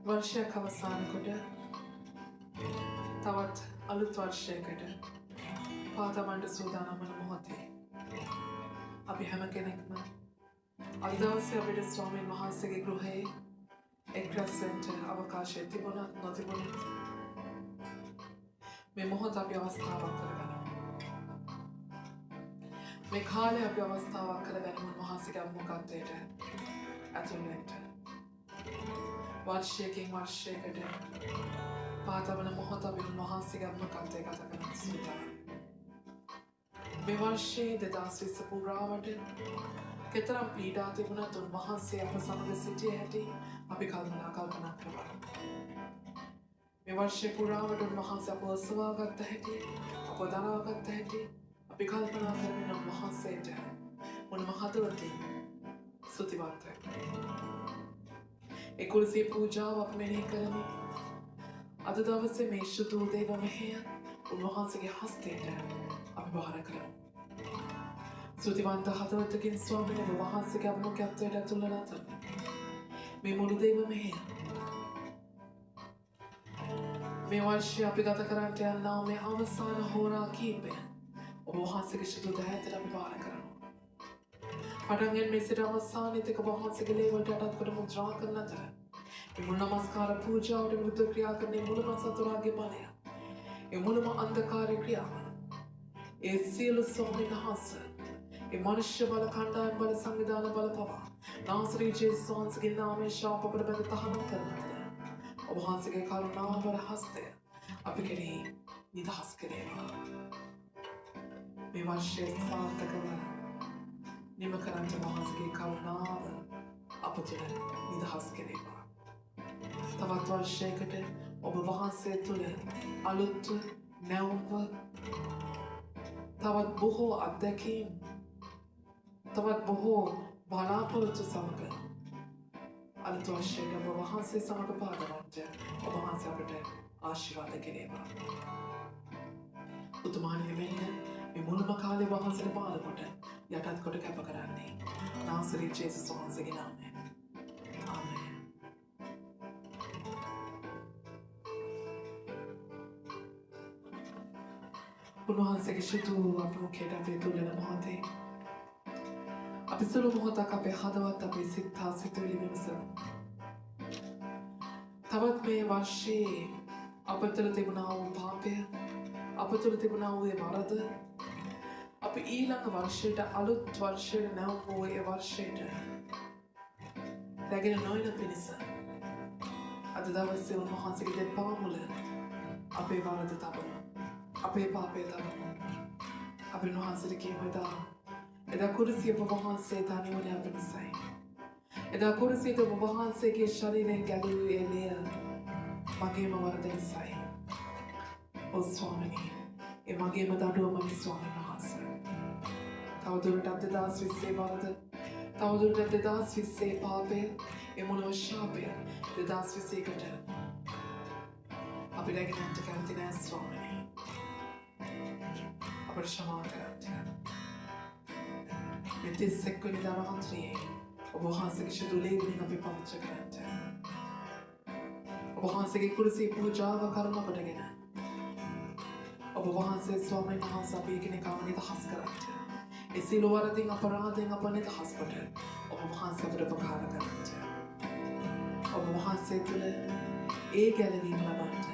वर्षයක් අවසානකොට තවත් අලුත් වර්ෂයකට පාතමන්ට සූදානම් වන මොහොතේ අපි හැම කෙනෙක්ම අද දවසේ අපිට ස්වාමීන් වහන්සේගේ ගෘහයේ එක්රැස් වෙන්න අවකාශය තිබුණත් නොතිබුණත් මේ මොහොත අපි අවස්ථාවක් කරගනිමු. මේ කාලේ අපි අවස්ථාවක් කරගනිමු වහන්සේගේ අමුකත්වයට ඇතුල් වෙන්න. वर्षයකින් වර්ෂයකට පාතවන මොහොත අපි වහන්සේගේ අමුකත්වය ගත කරන සූදානම්. මේ වර්ෂයේ 2020 පුරාවට කෙතරම් පීඩා තිබුණත් උන්වහන්සේ අප සමග සිටිය හැටි අපි කල්පනා කරනවා. මේ වර්ෂය පුරාවට උන්වහන්සේ අප ඔසවාගත්ත හැටි, අප දරාගත්ත හැටි අපි කල්පනා කරමින් උන්වහන්සේට මොනම හදවතින් ස්තුතිවන්ත වෙනවා. ඒ කුලසී පූජාව අප මෙනෙහි කරමින් අද දවසේ මේ ශුද්ධ දේව මෙහෙය උන්වහන්සේගේ හස්තයට අපි බාර කරමු. ස්තුතිවන්ත හදවතකින් ස්වාමීන් වහන්සේගේ අමුකත්වයට ඇතුල් වන අතර මේ මුළු දේව මෙහෙය මේ වර්ෂය අපි ගත කරන්නට යනා මේ අවසාන හෝරා කීපය ඔබ වහන්සේගේ ශුද්ධ දහයට අපි බාර කරමු. පටන්ගෙන මේ සිට අවසානයේදී ඔබ වහන්සේගේ ලේවලට අටත් කොට මුද්‍රා කරන අතර මේ මුළු නමස්කාර පූජාවට විරුද්ධ ක්‍රියා කරන මුළුම සතුරාගේ බලය ඒ මුළුම අන්ධකාර ක්‍රියාව ඒ සියලු ස්වාමීන් වහන්සේ ඒ මනුෂ්‍ය බල කණ්ඩායම් බල සංවිධාන බල පවා නාසරී ජේසුස් වහන්සේගේ නාමයෙන් ශාපකට බැඳ තහනම් කරනවා. ඔබ වහන්සේගේ කරුණාව වල හස්තය අපි කෙරෙහි නිදහස් කරේවා. මේ වර්ෂයේ සාර්ථකව නිම කරන්ට වහන්සේගේ කරුණාව අප තුළ නිදහස් කරේවා. තවත් වර්ෂයකට ඔබ වහන්සේ තුළ අලුත් නැවුම්ව තවත් බොහෝ අත්දැකීම් තවත් බොහෝ බලාපොරොත්තු සමග අලුත් වර්ෂයක ඔබ වහන්සේ සමග පාදවන්ට ඔබ වහන්සේ අපට ආශිර්වාද කෙරේවා. උතුමාණන් මෙන්න මේ මුළුම කාලේ වහන්සේට බාර කොට යටත් කොට කැප කරන්නේ නාසරී ජේසුස් වහන්සේගේ නාමයෙන්. ආමේන්. උන්වහන්සේගේ ශුද්ධ අපමුඛයට අපි තුල යන මොහොතේ අපි සුළු මොහොතක් අපේ හදවත් අපේ සිත හා සිතුවිලි විමසමු. තවත් මේ වර්ෂයේ අප තුළ තිබුණා වූ පාපය, අප තුළ තිබුණා වූ ඒ වරද අපි ඊළඟ වර්ෂයට අලුත් වර්ෂයට නැවුම් වූ ඒ වර්ෂයට රැගෙන නොයන පිණිස අද දවසේ උන්වහන්සේගේ දෙපා මුල අපේ වරද තබමු. අපේ පාපය තබමු. අපි උන්වහන්සේට කියමු එදා කුරුසිය ඔබ වහන්සේ තනිවන අප නිසයි. එදා කුරුසියට ඔබ වහන්සේගේ ශරීරයෙන් ගැලවූ ඒ ලේ මගේම වරද නිසයි. ඔව් ස්වාමිනී, ඒ මගේම දඬුවම ස්වාමීන් වහන්සේ. තවදුරටත් 2020 වරද, තවදුරටත් 2020 පාපය, ඒ මුළු ශාපය 2021ට අපි රැගෙන යන්න කැමති නෑ ස්වාමිනී. අපට ක්ෂමා කරන්න. මේ 31 වෙනිදා රාත්‍රියේ ඔබ වහන්සේගේ ශුද්ධ ලේවින් අපි පවිත්‍ර කරන්න. ඔබ වහන්සේගේ කුරුසී පූජාව කරුණ කොටගෙන ඔබ වහන්සේ ස්වාමීන් වහන්සේ අපි කෙනෙක්ව නිදහස් කරන්න. ඒ සියලු වරදින් අපරාධයෙන් අප නිදහස් කොට ඔබ වහන්සේ අපට උපකාර කරන්න. ඔබ වහන්සේ තුළ ඒ ගැලවීම ලබන්න.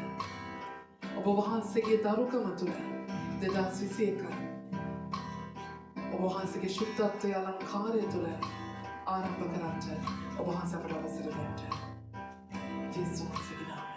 ඔබ වහන්සේගේ දරුකම තුළ 2021 ඔබ වහන්සේගේ ශුද්ධත්වයේ අලංකාරය තුළ ආරම්භ කරන්න ඔබ වහන්සේ අපට අවසර දෙන්න. ජේසුස් වහන්සේගේ නාමයෙන්.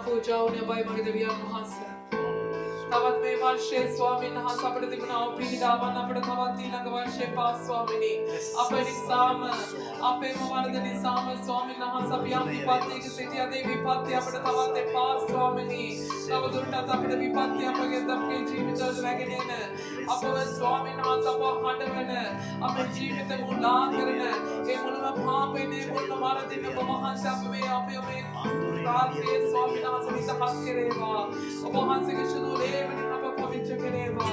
पूजा होने बाई मगे देविया महासे तवत में वर्षे स्वामी नहा सपड़ दिबनाओ पीड़ा बना पड़ तवत तीन वर्षे पास स्वामी ने अपे निसाम अपे मवारद निसाम स्वामी नहा सब याम विपत्ति की सिटिया देवी विपत्ति अपड़ तवत पास स्वामी ने तव दुर्टा तपड़ विपत्ति अपगे तब के जीवित वगने ने अपवे स्वामी नहा सब हंडवन अपे जीवित मुला करने ए मुलमा भापे ने मुल मारा दिन महान सब वे अपे रात के स्वामी नहा सब इतिहास करेगा और महान से के शुरू ले पवित्र करेगा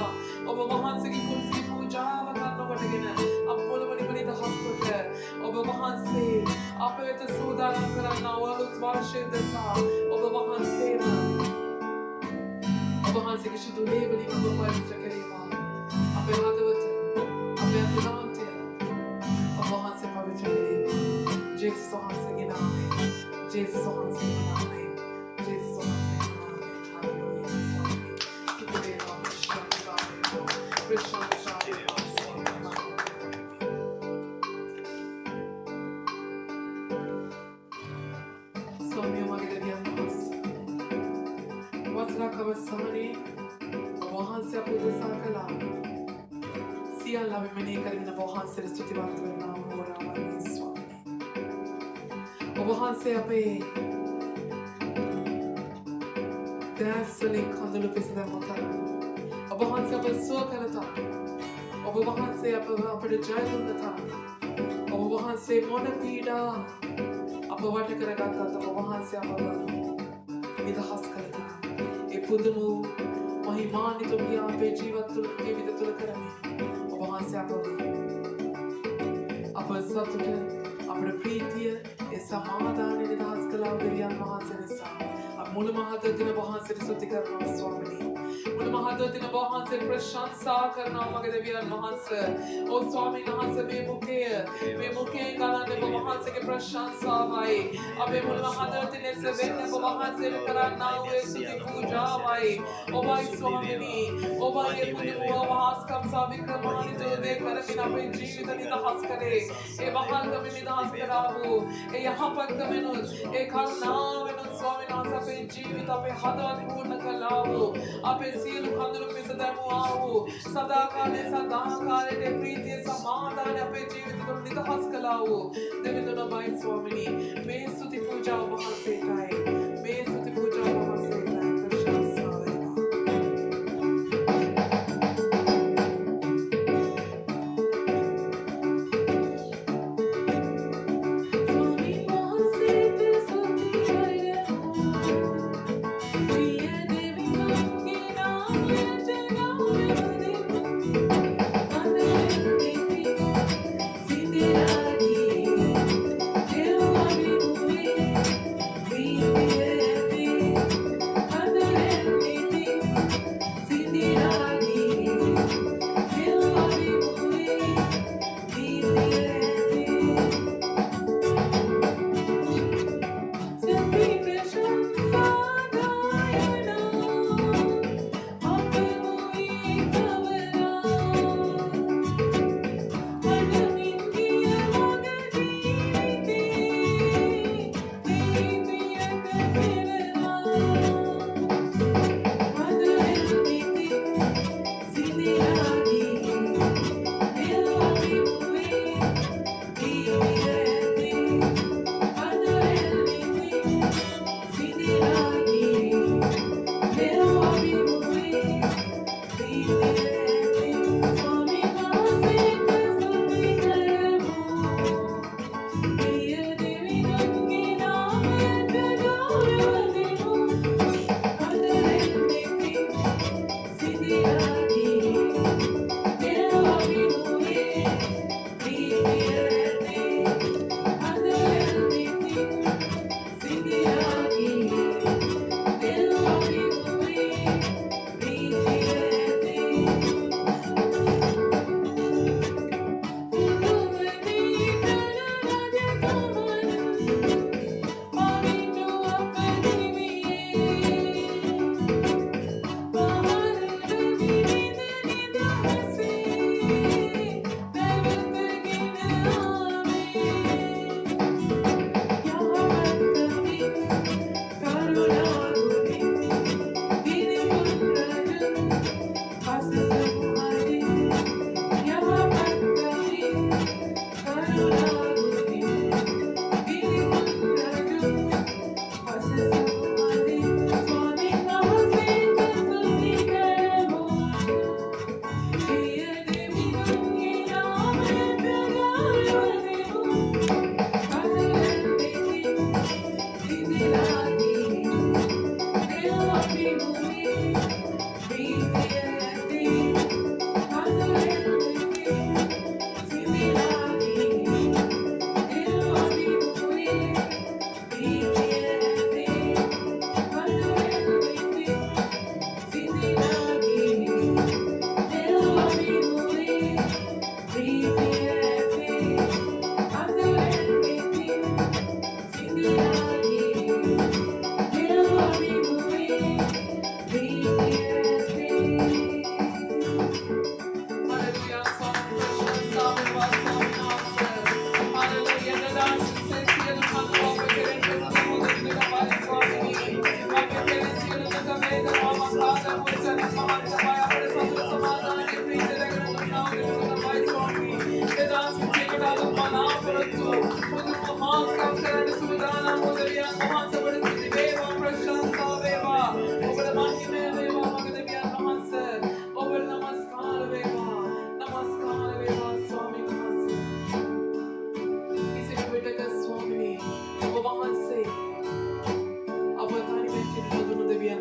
और महान से की कुर्सी पूजा करना पड़ेगा अब बोल बड़ी बड़ी हॉस्पिटल और महान से आप तो सुधार करना और उत्वार्षे दसा और महान से की शुरू ले बड़ी पवित्र करेगा आप हाथवत आप अतिलांत और महान से पवित्र करेगा जेस महान से के नाम है जेस महान से के नाम है जेस महान से के नाम है वहां से आपको साकला सिया लाभ में नहीं करेंगे ना वहां से स्तुति बात करना हो रहा है स्वामी और वहां से आपे दैसलिंग कंदलो पे सदा होता है और वहां से आपे सो करता और वहां से आपे जय होता और वहां से मन पीड़ा आप वाट करेगा तो वहां से आप निदास करता ए पुदमु महिमानित पे जीवित करने और वहां से आप सत्य अपने प्रीति ए समाधान निदास कला गरिया वहां से निसा अब मूल महादेव दिन वहां से स्तुति करना स्वामी मूल महादेव दिन वहां से प्रशंसा करना मगे देविया वहां से ओ स्वामी वहां से वे मुखे गाना ने वहां से के प्रशंसा भाई अब मूल महादेव दिन से वे ने वहां से करना हुए स्तुति पूजा भाई ओ भाई स्वामी ओ भाई ये पूरे वास कम सा विक्रमानी जो देख कर बिना पे जीवित निदास करे ए वहां कम निदास करावो ए यहां पर कमेनु ए खाना वेनु स्वामी नासा पे जीवित पे हदत पूर्ण कलावो आपे सील खंदर पे सदैव आओ सदा काले दे प्रीति समाधान पे जीवित तो निदास कलावो देवी तो भाई स्वामी मैं स्तुति पूजा वहां से गाए मैं स्तुति पूजा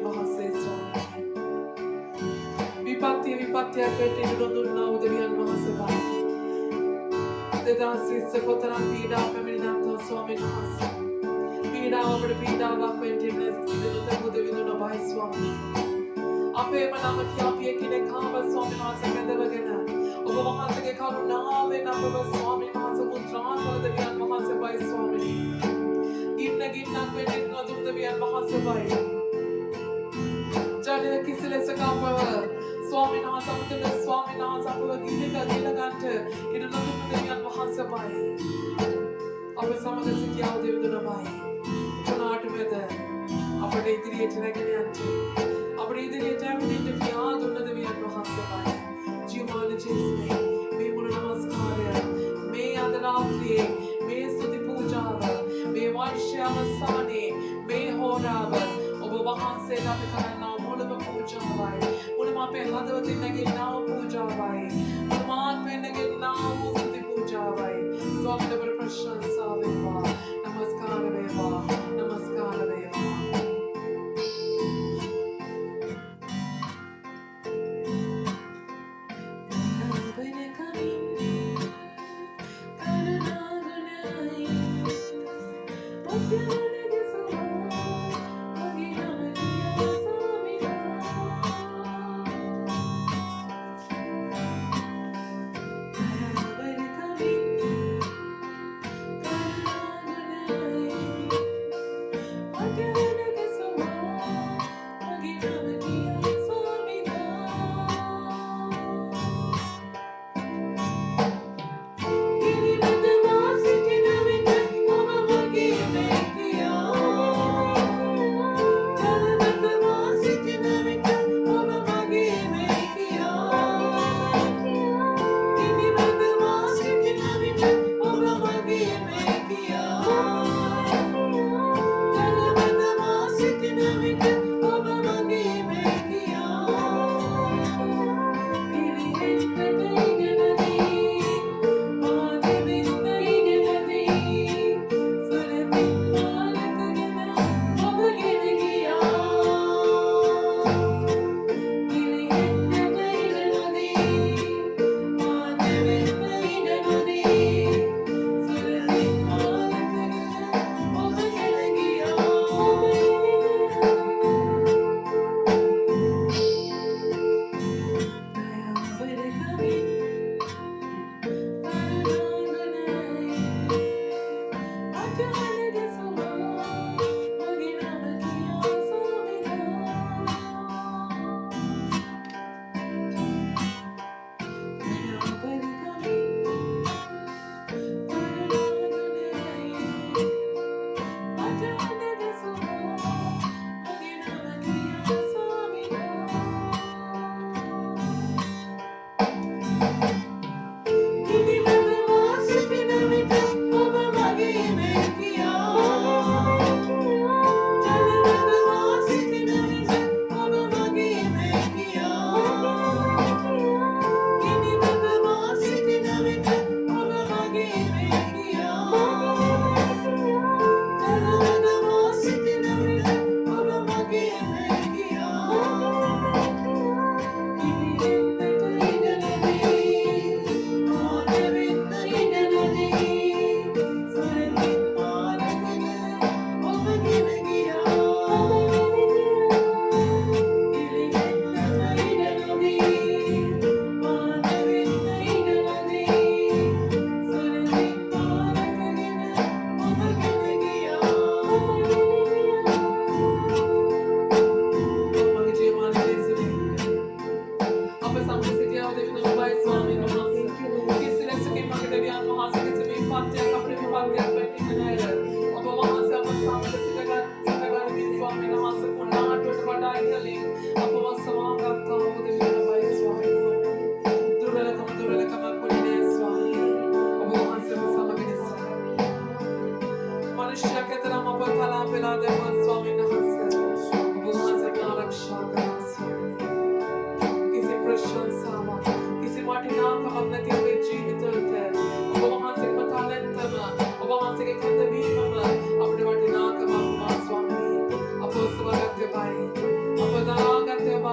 වහන්සේ ස්වාමී. විපත්තියක් වෙටෙන්න දුන්නා උදවියන් වහන්සේ වහන්සේ. දෙදාසිස්ස කොතරම් පීඩා පැමිණි නැත්නම් ස්වාමීන් වහන්සේ. පීඩාව අපට පීඩාවක් වෙන්න ඉදිරියට උදවිඳුන බයි ස්වාමී. අපේම නම කියාපිය කෙනෙක් ආව ස්වාමීන් වහන්සේ වැඳවගෙන ඔබ වහන්සේගේ කරුණාවෙන් අපව ස්වාමීන් වහන්සේ මුද්‍රා කළ දෙවියන් වහන්සේ බයි ස්වාමී. ගින්නක් වෙන්න දුන් දෙවියන් වහන්සේ බයි. ජලය කිසි ලෙසක අපව ස්වාමීන් වහන්සේ අපට ස්වාමීන් වහන්සේ අපව ගින්න ගන්නට ඉන්න දුන් දෙවියන් වහන්සේ බයි. අප සමග සිටියා දෙවිඳුන බයි. උනාට මෙද අපට ඉදිරියට නැගෙන යන්න අපට ඉදිරියට යමින් පියා දුන්න දෙවියන් වහන්සේ බයි. ජීවමාන ජේසුනේ මේ මුළු නමස්කාරය මේ අද රාත්‍රියේ මේ ස්තුති පූජාව මේ වර්ෂය අවසානයේ මේ හෝරාව ඔබ වහන්සේට අපි කරන්නා මුළුම පූජාවයි. මුළුම අපේ හදවතින් නැගෙන්නා වූ පූජාවයි. මුළුම ආත්මයෙන් නැගෙන්නා වූ ස්තුති පූජාවයි. ස්වාමීන් වහන්සේ ප්‍රශංසා වේවා. නමස්කාර වේවා. නමස්කාර වේවා. What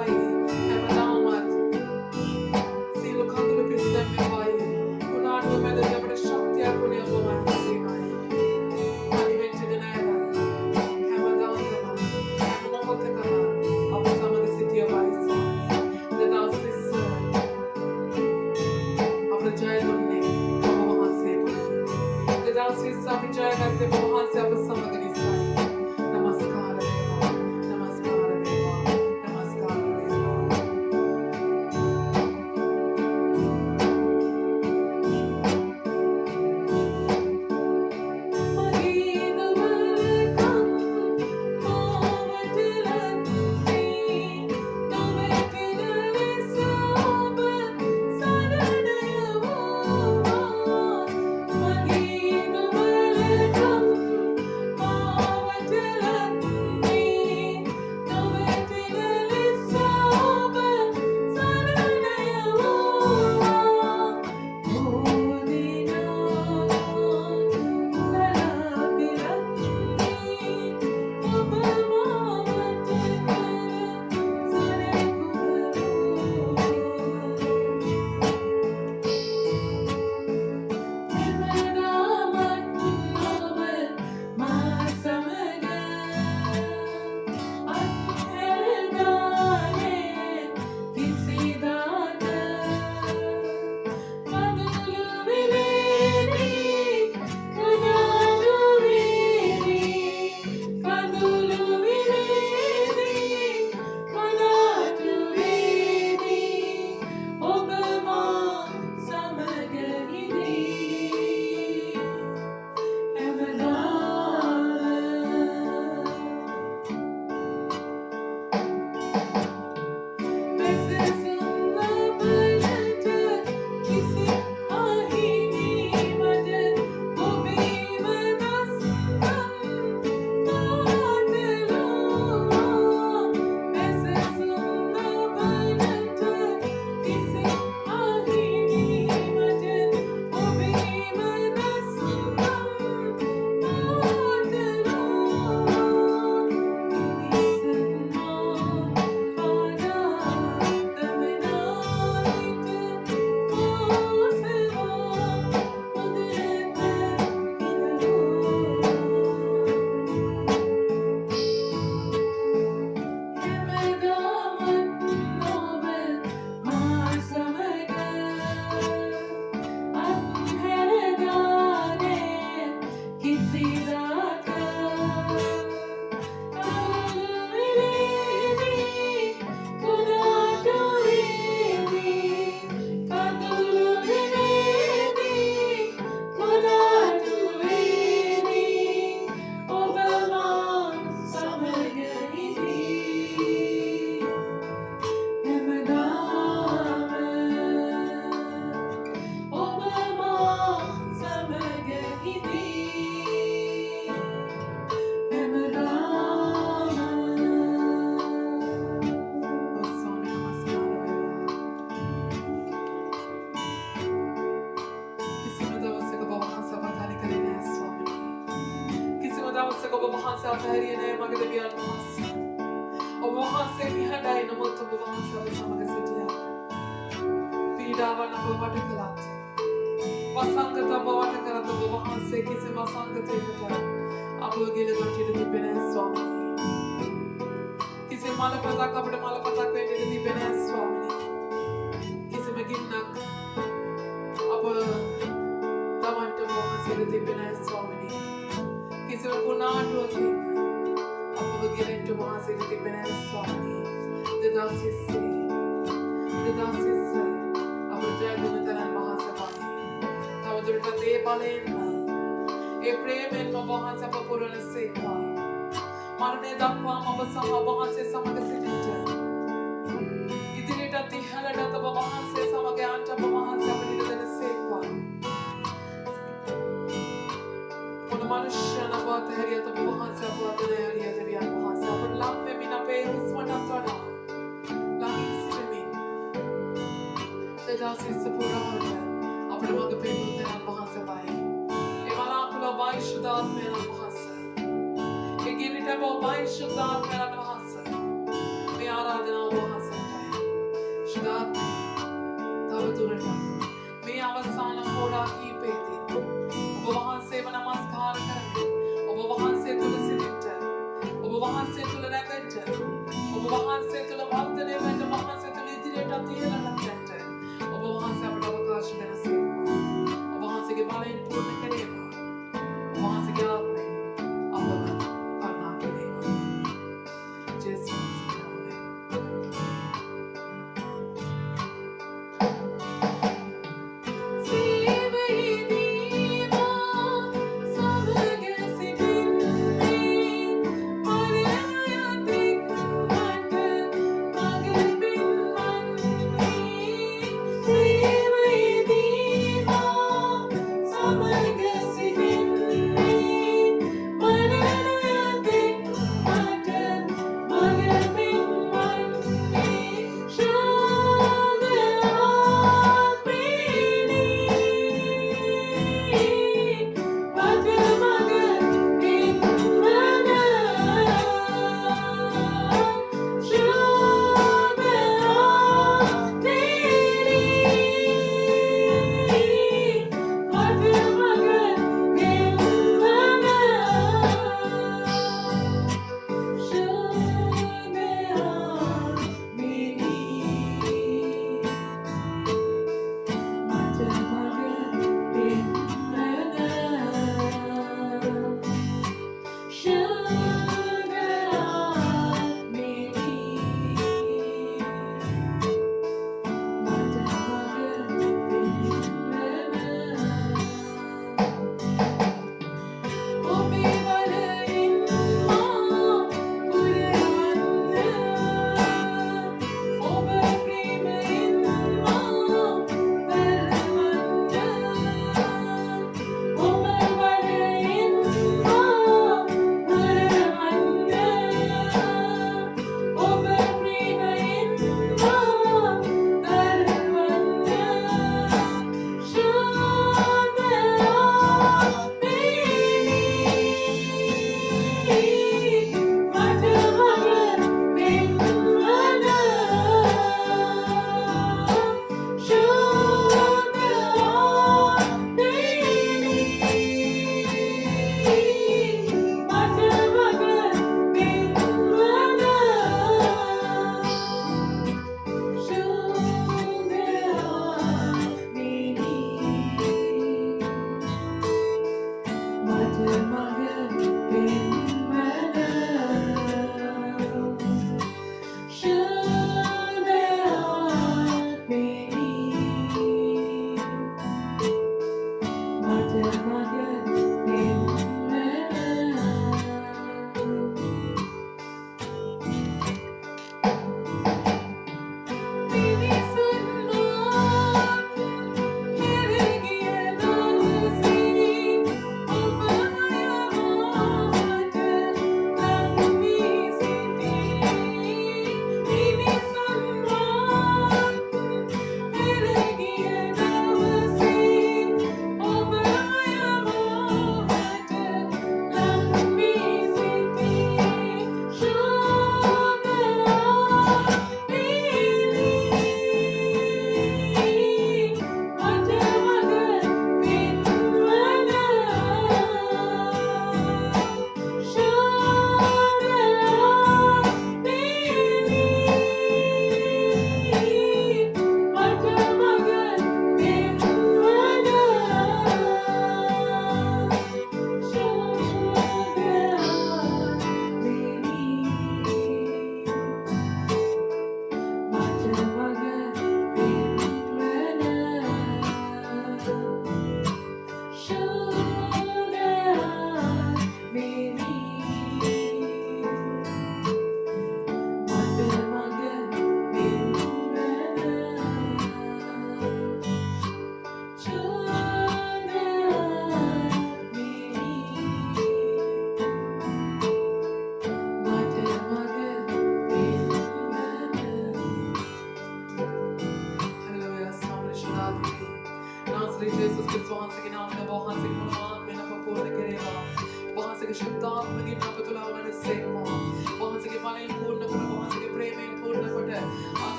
වයි හැමදාමත් සියලු කඳුළු පිරිසැදෙන්නේ වයි උනාටම මැදදී අපට ශක්තියක් වුණේ ඔබ වහන්සේමයි. අනිවෙච්චද නෑද? හැමදාම හැම මොහොතකම අප සමග සිටිය වයි ස්වාමී. දෙදවස් 20 අපට ජය දුන්නේ ඔබ වහන්සේමයි. දෙදවස් 20 අපි ජය ගත්තේ ඔබ වහන්සේ අප සමග නිසායි. නමස්කාර වේවා. නමස්කාර වේවා. නමස්කාර වේවා. දවසක ඔබ වහන්සේ අතහැරියේ නෑ මගේ දෙවියන් වහන්සේ. ඔබ වහන්සේ නිහඬයි නමුත් ඔබ වහන්සේ අප සමග සිටියා. පීඩාවන් අප වට කළත් වසංගත අප වට කරත් ඔබ වහන්සේ කිසිම වසංගතයකට අපව ගෙලදොට ඉඩ තිබෙන්නේ නෑ ස්වාමී. කිසිම මලපතක් අපිට මලපතක් වෙන්න ඉඩ තිබෙන්නේ නෑ ස්වාමී. කිසිම ගින්නක් අප තමන්ට ඔබ වහන්සේ ඉඩ තිබෙන්නේ නෑ ස්වාමී. කිසිම කුණාටුවකින් අපව ගෙලෙන්න ඔබ වහන්සේ ඉඩ තිබෙන්නේ නෑ ස්වාමී. 2020 අපට ජය දුන්න තරම් වහන්සේයි. තවදුරටත් ඒ බලයෙන් ඒ ප්‍රේමයෙන් ඔබ වහන්සේ අප පුරවන සේක්වා. මරණය දක්වාම ඔබ සහ ඔබ වහන්සේ සමග සිටින්න. ඉදිරියටත් ඉහළටත් ඔබ වහන්සේ සමග යන්න ඔබ වහන්සේ අපට ඉඩ දෙන සේක්වා. මොන මනුෂ්‍යන අප අතහැරියත් ඔබ වහන්සේ අප අතහැරිය දෙවියන් වහන්සේ අපට ලම් වෙමින් අපේ හුස්මටත් වඩා ළඟින් සිටමින් 2020 පුරාවට අපට මඟ පෙන්වූ දෙවියන් වහන්සේයි. ඒ වලාකුළ ඔබයි ශුද්ධාත්මයන් වහන්සේ. ඒ ගිරිට ඔබයි ශුද්ධාත්මයන් වහන්සේ. මේ ආරාධනාව වහන්සේ වහන්සේ තුළ වර්ධනය වෙන්න වහන්සේ තුළ ඉදිරියට තියනට යන්න ඔබ වහන්සේ අපට අවකාශ දෙනසේවා. ඔබ වහන්සේගේ බලයෙන් පූර්ණ කෙරේවා. ඔබ වහන්සේගේ ආත්මය අපව කරුණා කෙරේවා. ජේසුස් නාමයෙන්. Father,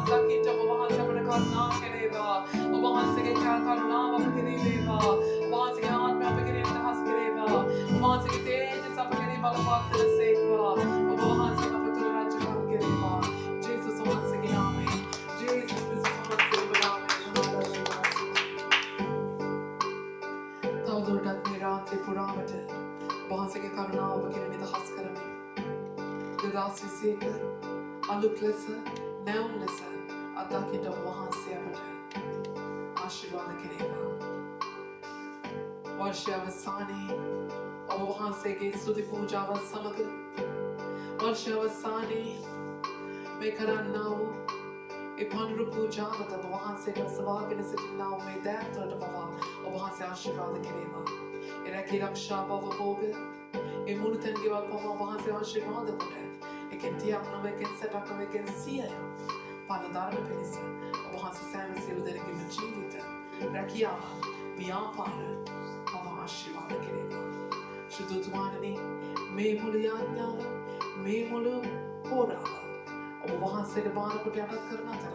දකින්න ඔබ වහන්සේ අපට කරුණා කෙරේවා. ඔබ වහන්සේගේ කරුණාව අප කෙරෙහි වේවා. ඔබ වහන්සේගේ ආත්මය අප කෙරෙහි දහස් කෙරේවා. ඔබ වහන්සේගේ තේජස අප කෙරෙහි බලවත් කරසේක්වා. ඔබ වහන්සේ අප තුළ රාජ්‍යකම් කෙරේවා. ජේසුස් වහන්සේගේ නාමයෙන්. ජේසුස් ක්‍රිස්තුස් වහන්සේගේ නාමයෙන්. තවදුරටත් මේ රාත්‍රී පුරාවට වහන්සේගේ කරුණාව ඔබ කෙරෙහි දහස් කරමින් 2021 අලුත් ලෙස නැවුම් ලෙස අත්දකින්න ඔබ වහන්සේ අපට ආශිර්වාද කෙරේවා. වර්ෂය අවසානයේ ඔබ වහන්සේගේ ස්තුති පූජාවත් සමග වර්ෂය අවසානයේ මේ කරන්නා වූ ඒ පඬුරු පූජාවත ඔබ වහන්සේට සවාගෙන සිටිනා වූ මේ දෑත්වලට පවා ඔබ වහන්සේ ආශිර්වාද කෙරේවා. ඒ රැකී රක්ෂා බව භෝග ඒ මුළුතැන් ගෙවල් පවා ඔබ වහන්සේ ආශිර්වාද කොට එකෙන් තියක් නොව එකෙන් සැටක් නොව එකෙන් සියය පලධර්ම පිණිස ඔබ වහන්සේ සෑම සියලු දෙනෙකුගේම ජීවිත රැකියාව ව්‍යාපාර පවා ආශිර්වාද කෙරේවා. ශුද්ධතුමාණනි මේ මුළු යාඥාව මේ මුළු හෝරාව ඔබ වහන්සේට බාර කොට යටත් කරන අතර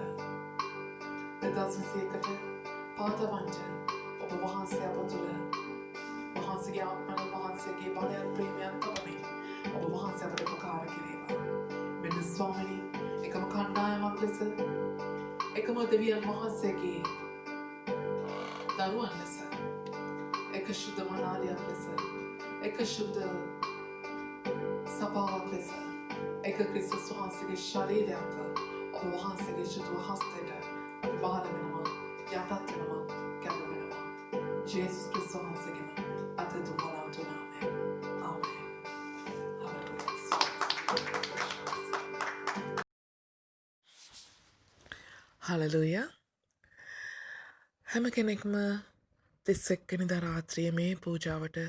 2021ට පාතවන්ට ඔබ වහන්සේ අප තුළ වහන්සේගේ ආත්මය වහන්සේගේ බලයන් ප්‍රේමයන් තබමින් ඔබ වහන්සේ අපට උපකාර කෙරේවා. මෙන්න ස්වාමිනී එකම කණ්ඩායමක් ලෙස එකම දෙවියන් වහන්සේගේ දරුවන් ලෙස එක ශුද්ධ මනාලියක් ලෙස එක ශුද්ධ සභාවක් ලෙස එක ක්‍රිස්තුස් වහන්සේගේ ශරීරයක් ඔබ වහන්සේගේ ශුද්ධ හස්තයට අපි බාර වෙනවා යටත් වෙනවා කැප වෙනවා. ජේසුස් ක්‍රිස්තුස් වහන්සේගේ අත දුම් බලාට නාමයෙන්. ආමේන්. හලෙලූයා. හැම කෙනෙක්ම 31 වෙනිදා රාත්‍රියේ මේ පූජාවට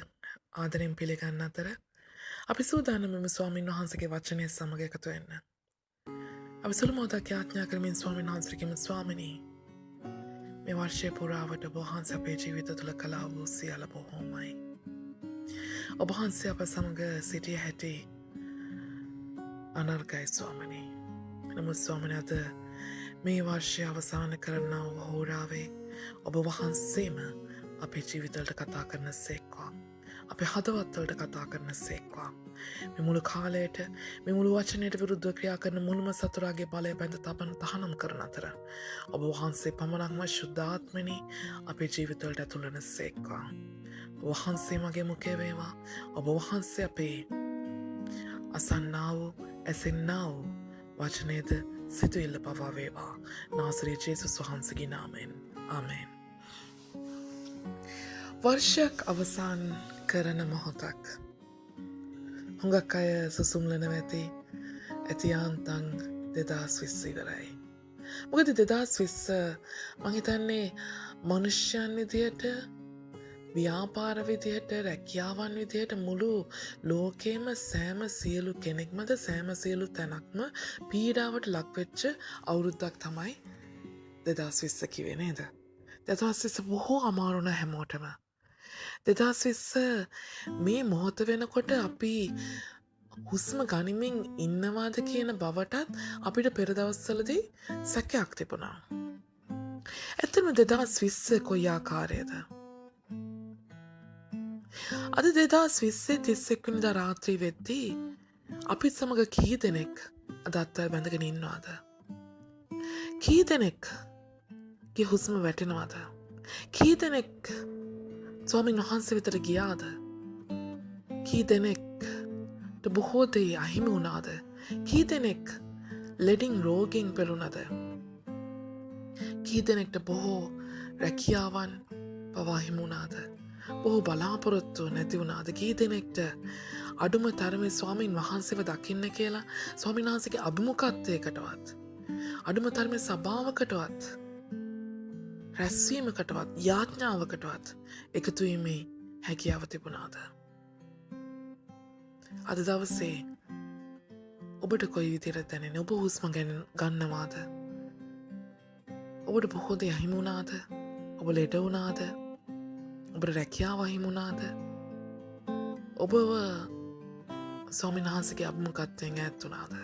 ආදරෙන් පිළිගන්න අතර අපි සූදානම් වෙමු ස්වාමීන් වහන්සේගේ වචනය සමග එකතු වෙන්න. අපි සුළු මොහොතක් යාඥා කරමින් ස්වාමීන් වහන්සේගෙම ස්වාමිනී මේ වර්ෂය පුරාවට ඔබ වහන්සේ අපේ ජීවිත තුළ කළා වූ සියල්ල බොහෝමයි. ඔබ වහන්සේ අප සමග සිටිය හැටි අනර්ගයි ස්වාමිනී. නමුත් ස්වාමිනී අද මේ වර්ෂය අවසාන කරන්නා වූ හෝරාවේ ඔබ වහන්සේම අපේ ජීවිතවලට කතා කරන සේක්වා. අපේ හදවත්වලට කතා කරන සේක්වා. මේ මුළු කාලයට මේ මුළු වචනයට විරුද්ධව ක්‍රියා කරන මුළුම සතුරාගේ බලය බැඳ තබන තහනම් කරන අතර ඔබ වහන්සේ පමණක්ම ශුද්ධාත්මනි අපේ ජීවිතවලට ඇතුල් වෙන සේක්වා. ඔබ වහන්සේ මගේ මුඛය වේවා. ඔබ වහන්සේ අපේ අසන්නා වූ ඇසෙන්නා වූ වචනයද සිතුවිල්ල පවා වේවා. නාසරේ ජේසුස් වහන්සේගේ නාමයෙන්. ආමේන්. වර්ෂයක් අවසන් කරන මොහොතක්. හුඟක් අය සුසුම්ලන ඇති ඇතියාන්තන් 2020 ඉවරයි. මොකද 2020 මං හිතන්නේ මනුෂ්‍යයන් විදියට ව්‍යාපාර විදියට රැකියාවන් විදියට මුළු ලෝකේම සෑම සියලු කෙනෙක්මද සෑම සියලු තැනක්ම පීඩාවට ලක්වෙච්ච අවුරුද්දක් තමයි 2020 කිව්වේ නේද? 2020 බොහෝ අමාරු වුණා හැමෝටම. 2020 මේ මොහොත වෙනකොට අපි හුස්ම ගනිමින් ඉන්නවාද කියන බවටත් අපිට පෙර දවස්වලදී සැකයක් තිබුණා. ඇත්තටම 2020 කොයි ආකාරයේද? අද 2020 31 වෙනිදා රාත්‍රී වෙද්දී අපිත් සමග කී දෙනෙක් අද අත්වැල් බැඳගෙන ඉන්නවද? කී දෙනෙක් ගේ හුස්ම වැටෙනවද? කී දෙනෙක් ස්වාමීන් වහන්සේ වෙතට ගියාද? කී දෙනෙක්ට බොහෝ දේ අහිමි වුණාද? කී දෙනෙක් ලෙඩින් රෝගයෙන් පෙළුණද? කී දෙනෙක්ට බොහෝ රැකියාවන් පවා අහිමි වුණාද? බොහෝ බලාපොරොත්තු නැති වුණාද? කී දෙනෙක්ට අඩුම තරමේ ස්වාමීන් වහන්සේව දකින්න කියලා ස්වාමීන් වහන්සේගේ අභිමුඛත්වයකටවත් අඩුම තරමේ සභාවකටවත් රැස්වීමකටවත් යාඥාවකටවත් එකතු වීමේ හැකියාව තිබුණාද? අද දවසේ ඔබට කොයි විදිහට දැනෙන්නේ? ඔබ හුස්ම ගන්නවාද? ඔබට බොහෝ දේ අහිමි වුණාද? ඔබ ලෙඩ වුණාද? ඔබට රැකියාව අහිමි වුණාද? ඔබව ස්වාමීන් වහන්සේගේ අභිමුඛත්වයෙන් ඈත් වුණාද?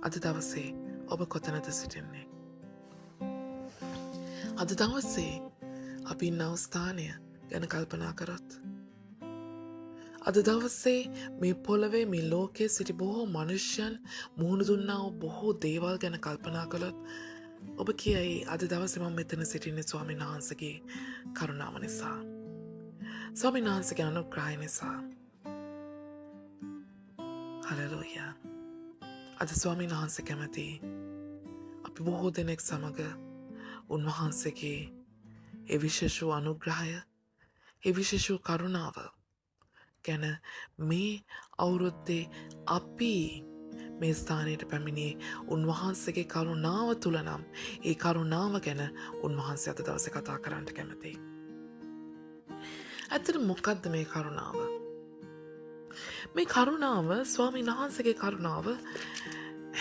අද දවසේ ඔබ කොතනද සිටින්නේ? අද දවසේ අපි ඉන්නව ස්ථානය ගැන කල්පනා කරොත්. අද දවසේ මේ පොළවේ මේ ලෝකයේ සිටි බොහෝ මනුෂ්‍යයන් මුහුණ දුන්නා වූ බොහෝ දේවල් ගැන කල්පනා කළොත් ඔබ කියයි අද දවසේ මම මෙතන සිටින්නේ ස්වාමීන් වහන්සේගේ කරුණාව නිසා. ස්වාමීන් වහන්සේගේ අනුග්‍රහය නිසා. හලෙලූයා. අද ස්වාමීන් වහන්සේ කැමති අපි බොහෝ දෙනෙක් සමග උන්වහන්සේගේ ඒ විශේෂ වූ අනුග්‍රහය, ඒ විශේෂ වූ කරුණාව ගැන මේ අවුරුද්දේ අපි මේ ස්ථානයට පැමිණියේ උන්වහන්සේගේ කරුණාව තුල නම් ඒ කරුණාව ගැන උන්වහන්සේ අද දවසේ කතා කරන්න කැමතියි. ඇත්තට මොකක්ද මේ කරුණාව? මේ කරුණාව ස්වාමීන් වහන්සේගේ කරුණාව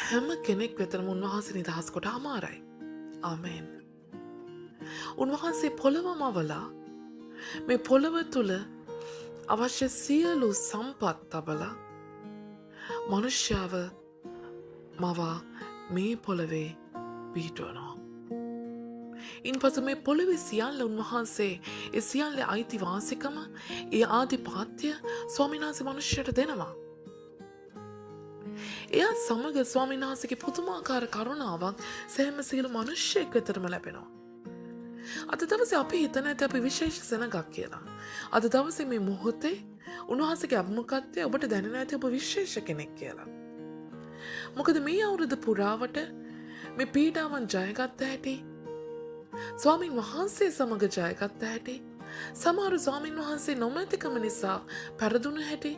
හැම කෙනෙක් වෙතම උන්වහන්සේ නිදහස් කොට අමාරයි. ආමේන්. උන්වහන්සේ පොළවම අවලා මේ පොළව තුල අවශ්‍ය සියලු සම්පත් තබලා මනුෂ්‍යව මවා මේ පොළවේ පිහිටවනවා. ඉන්පසු මේ පොළවේ සියල්ල උන්වහන්සේ ඒ සියල්ල අයිතිවාසිකම ඒ ආධිපත්‍ය ස්වාමීන් වහන්සේ මනුෂ්‍යයට දෙනවා. එයා සමග ස්වාමීන් වහන්සේගේ පුදුමාකාර කරුණාවක් සෑම සියලු මනුෂ්‍යයෙක් වෙතටම ලැබෙනවා. අද දවසේ අපි හිතන ඇති අපි විශේෂ සෙනගක් කියලා. අද දවසේ මේ මොහොතේ උන්වහන්සේගේ අභිමුඛත්වය ඔබට දැනෙන ඇති ඔබ විශේෂ කෙනෙක් කියලා. මොකද මේ අවුරුද්ද පුරාවට මේ පීඩාවන් ජයගත්ත හැටි, ස්වාමින් වහන්සේ සමග ජයගත්ත හැටි, සමහර ස්වාමින් වහන්සේ නොමැතිකම නිසා පෙරදුණු හැටි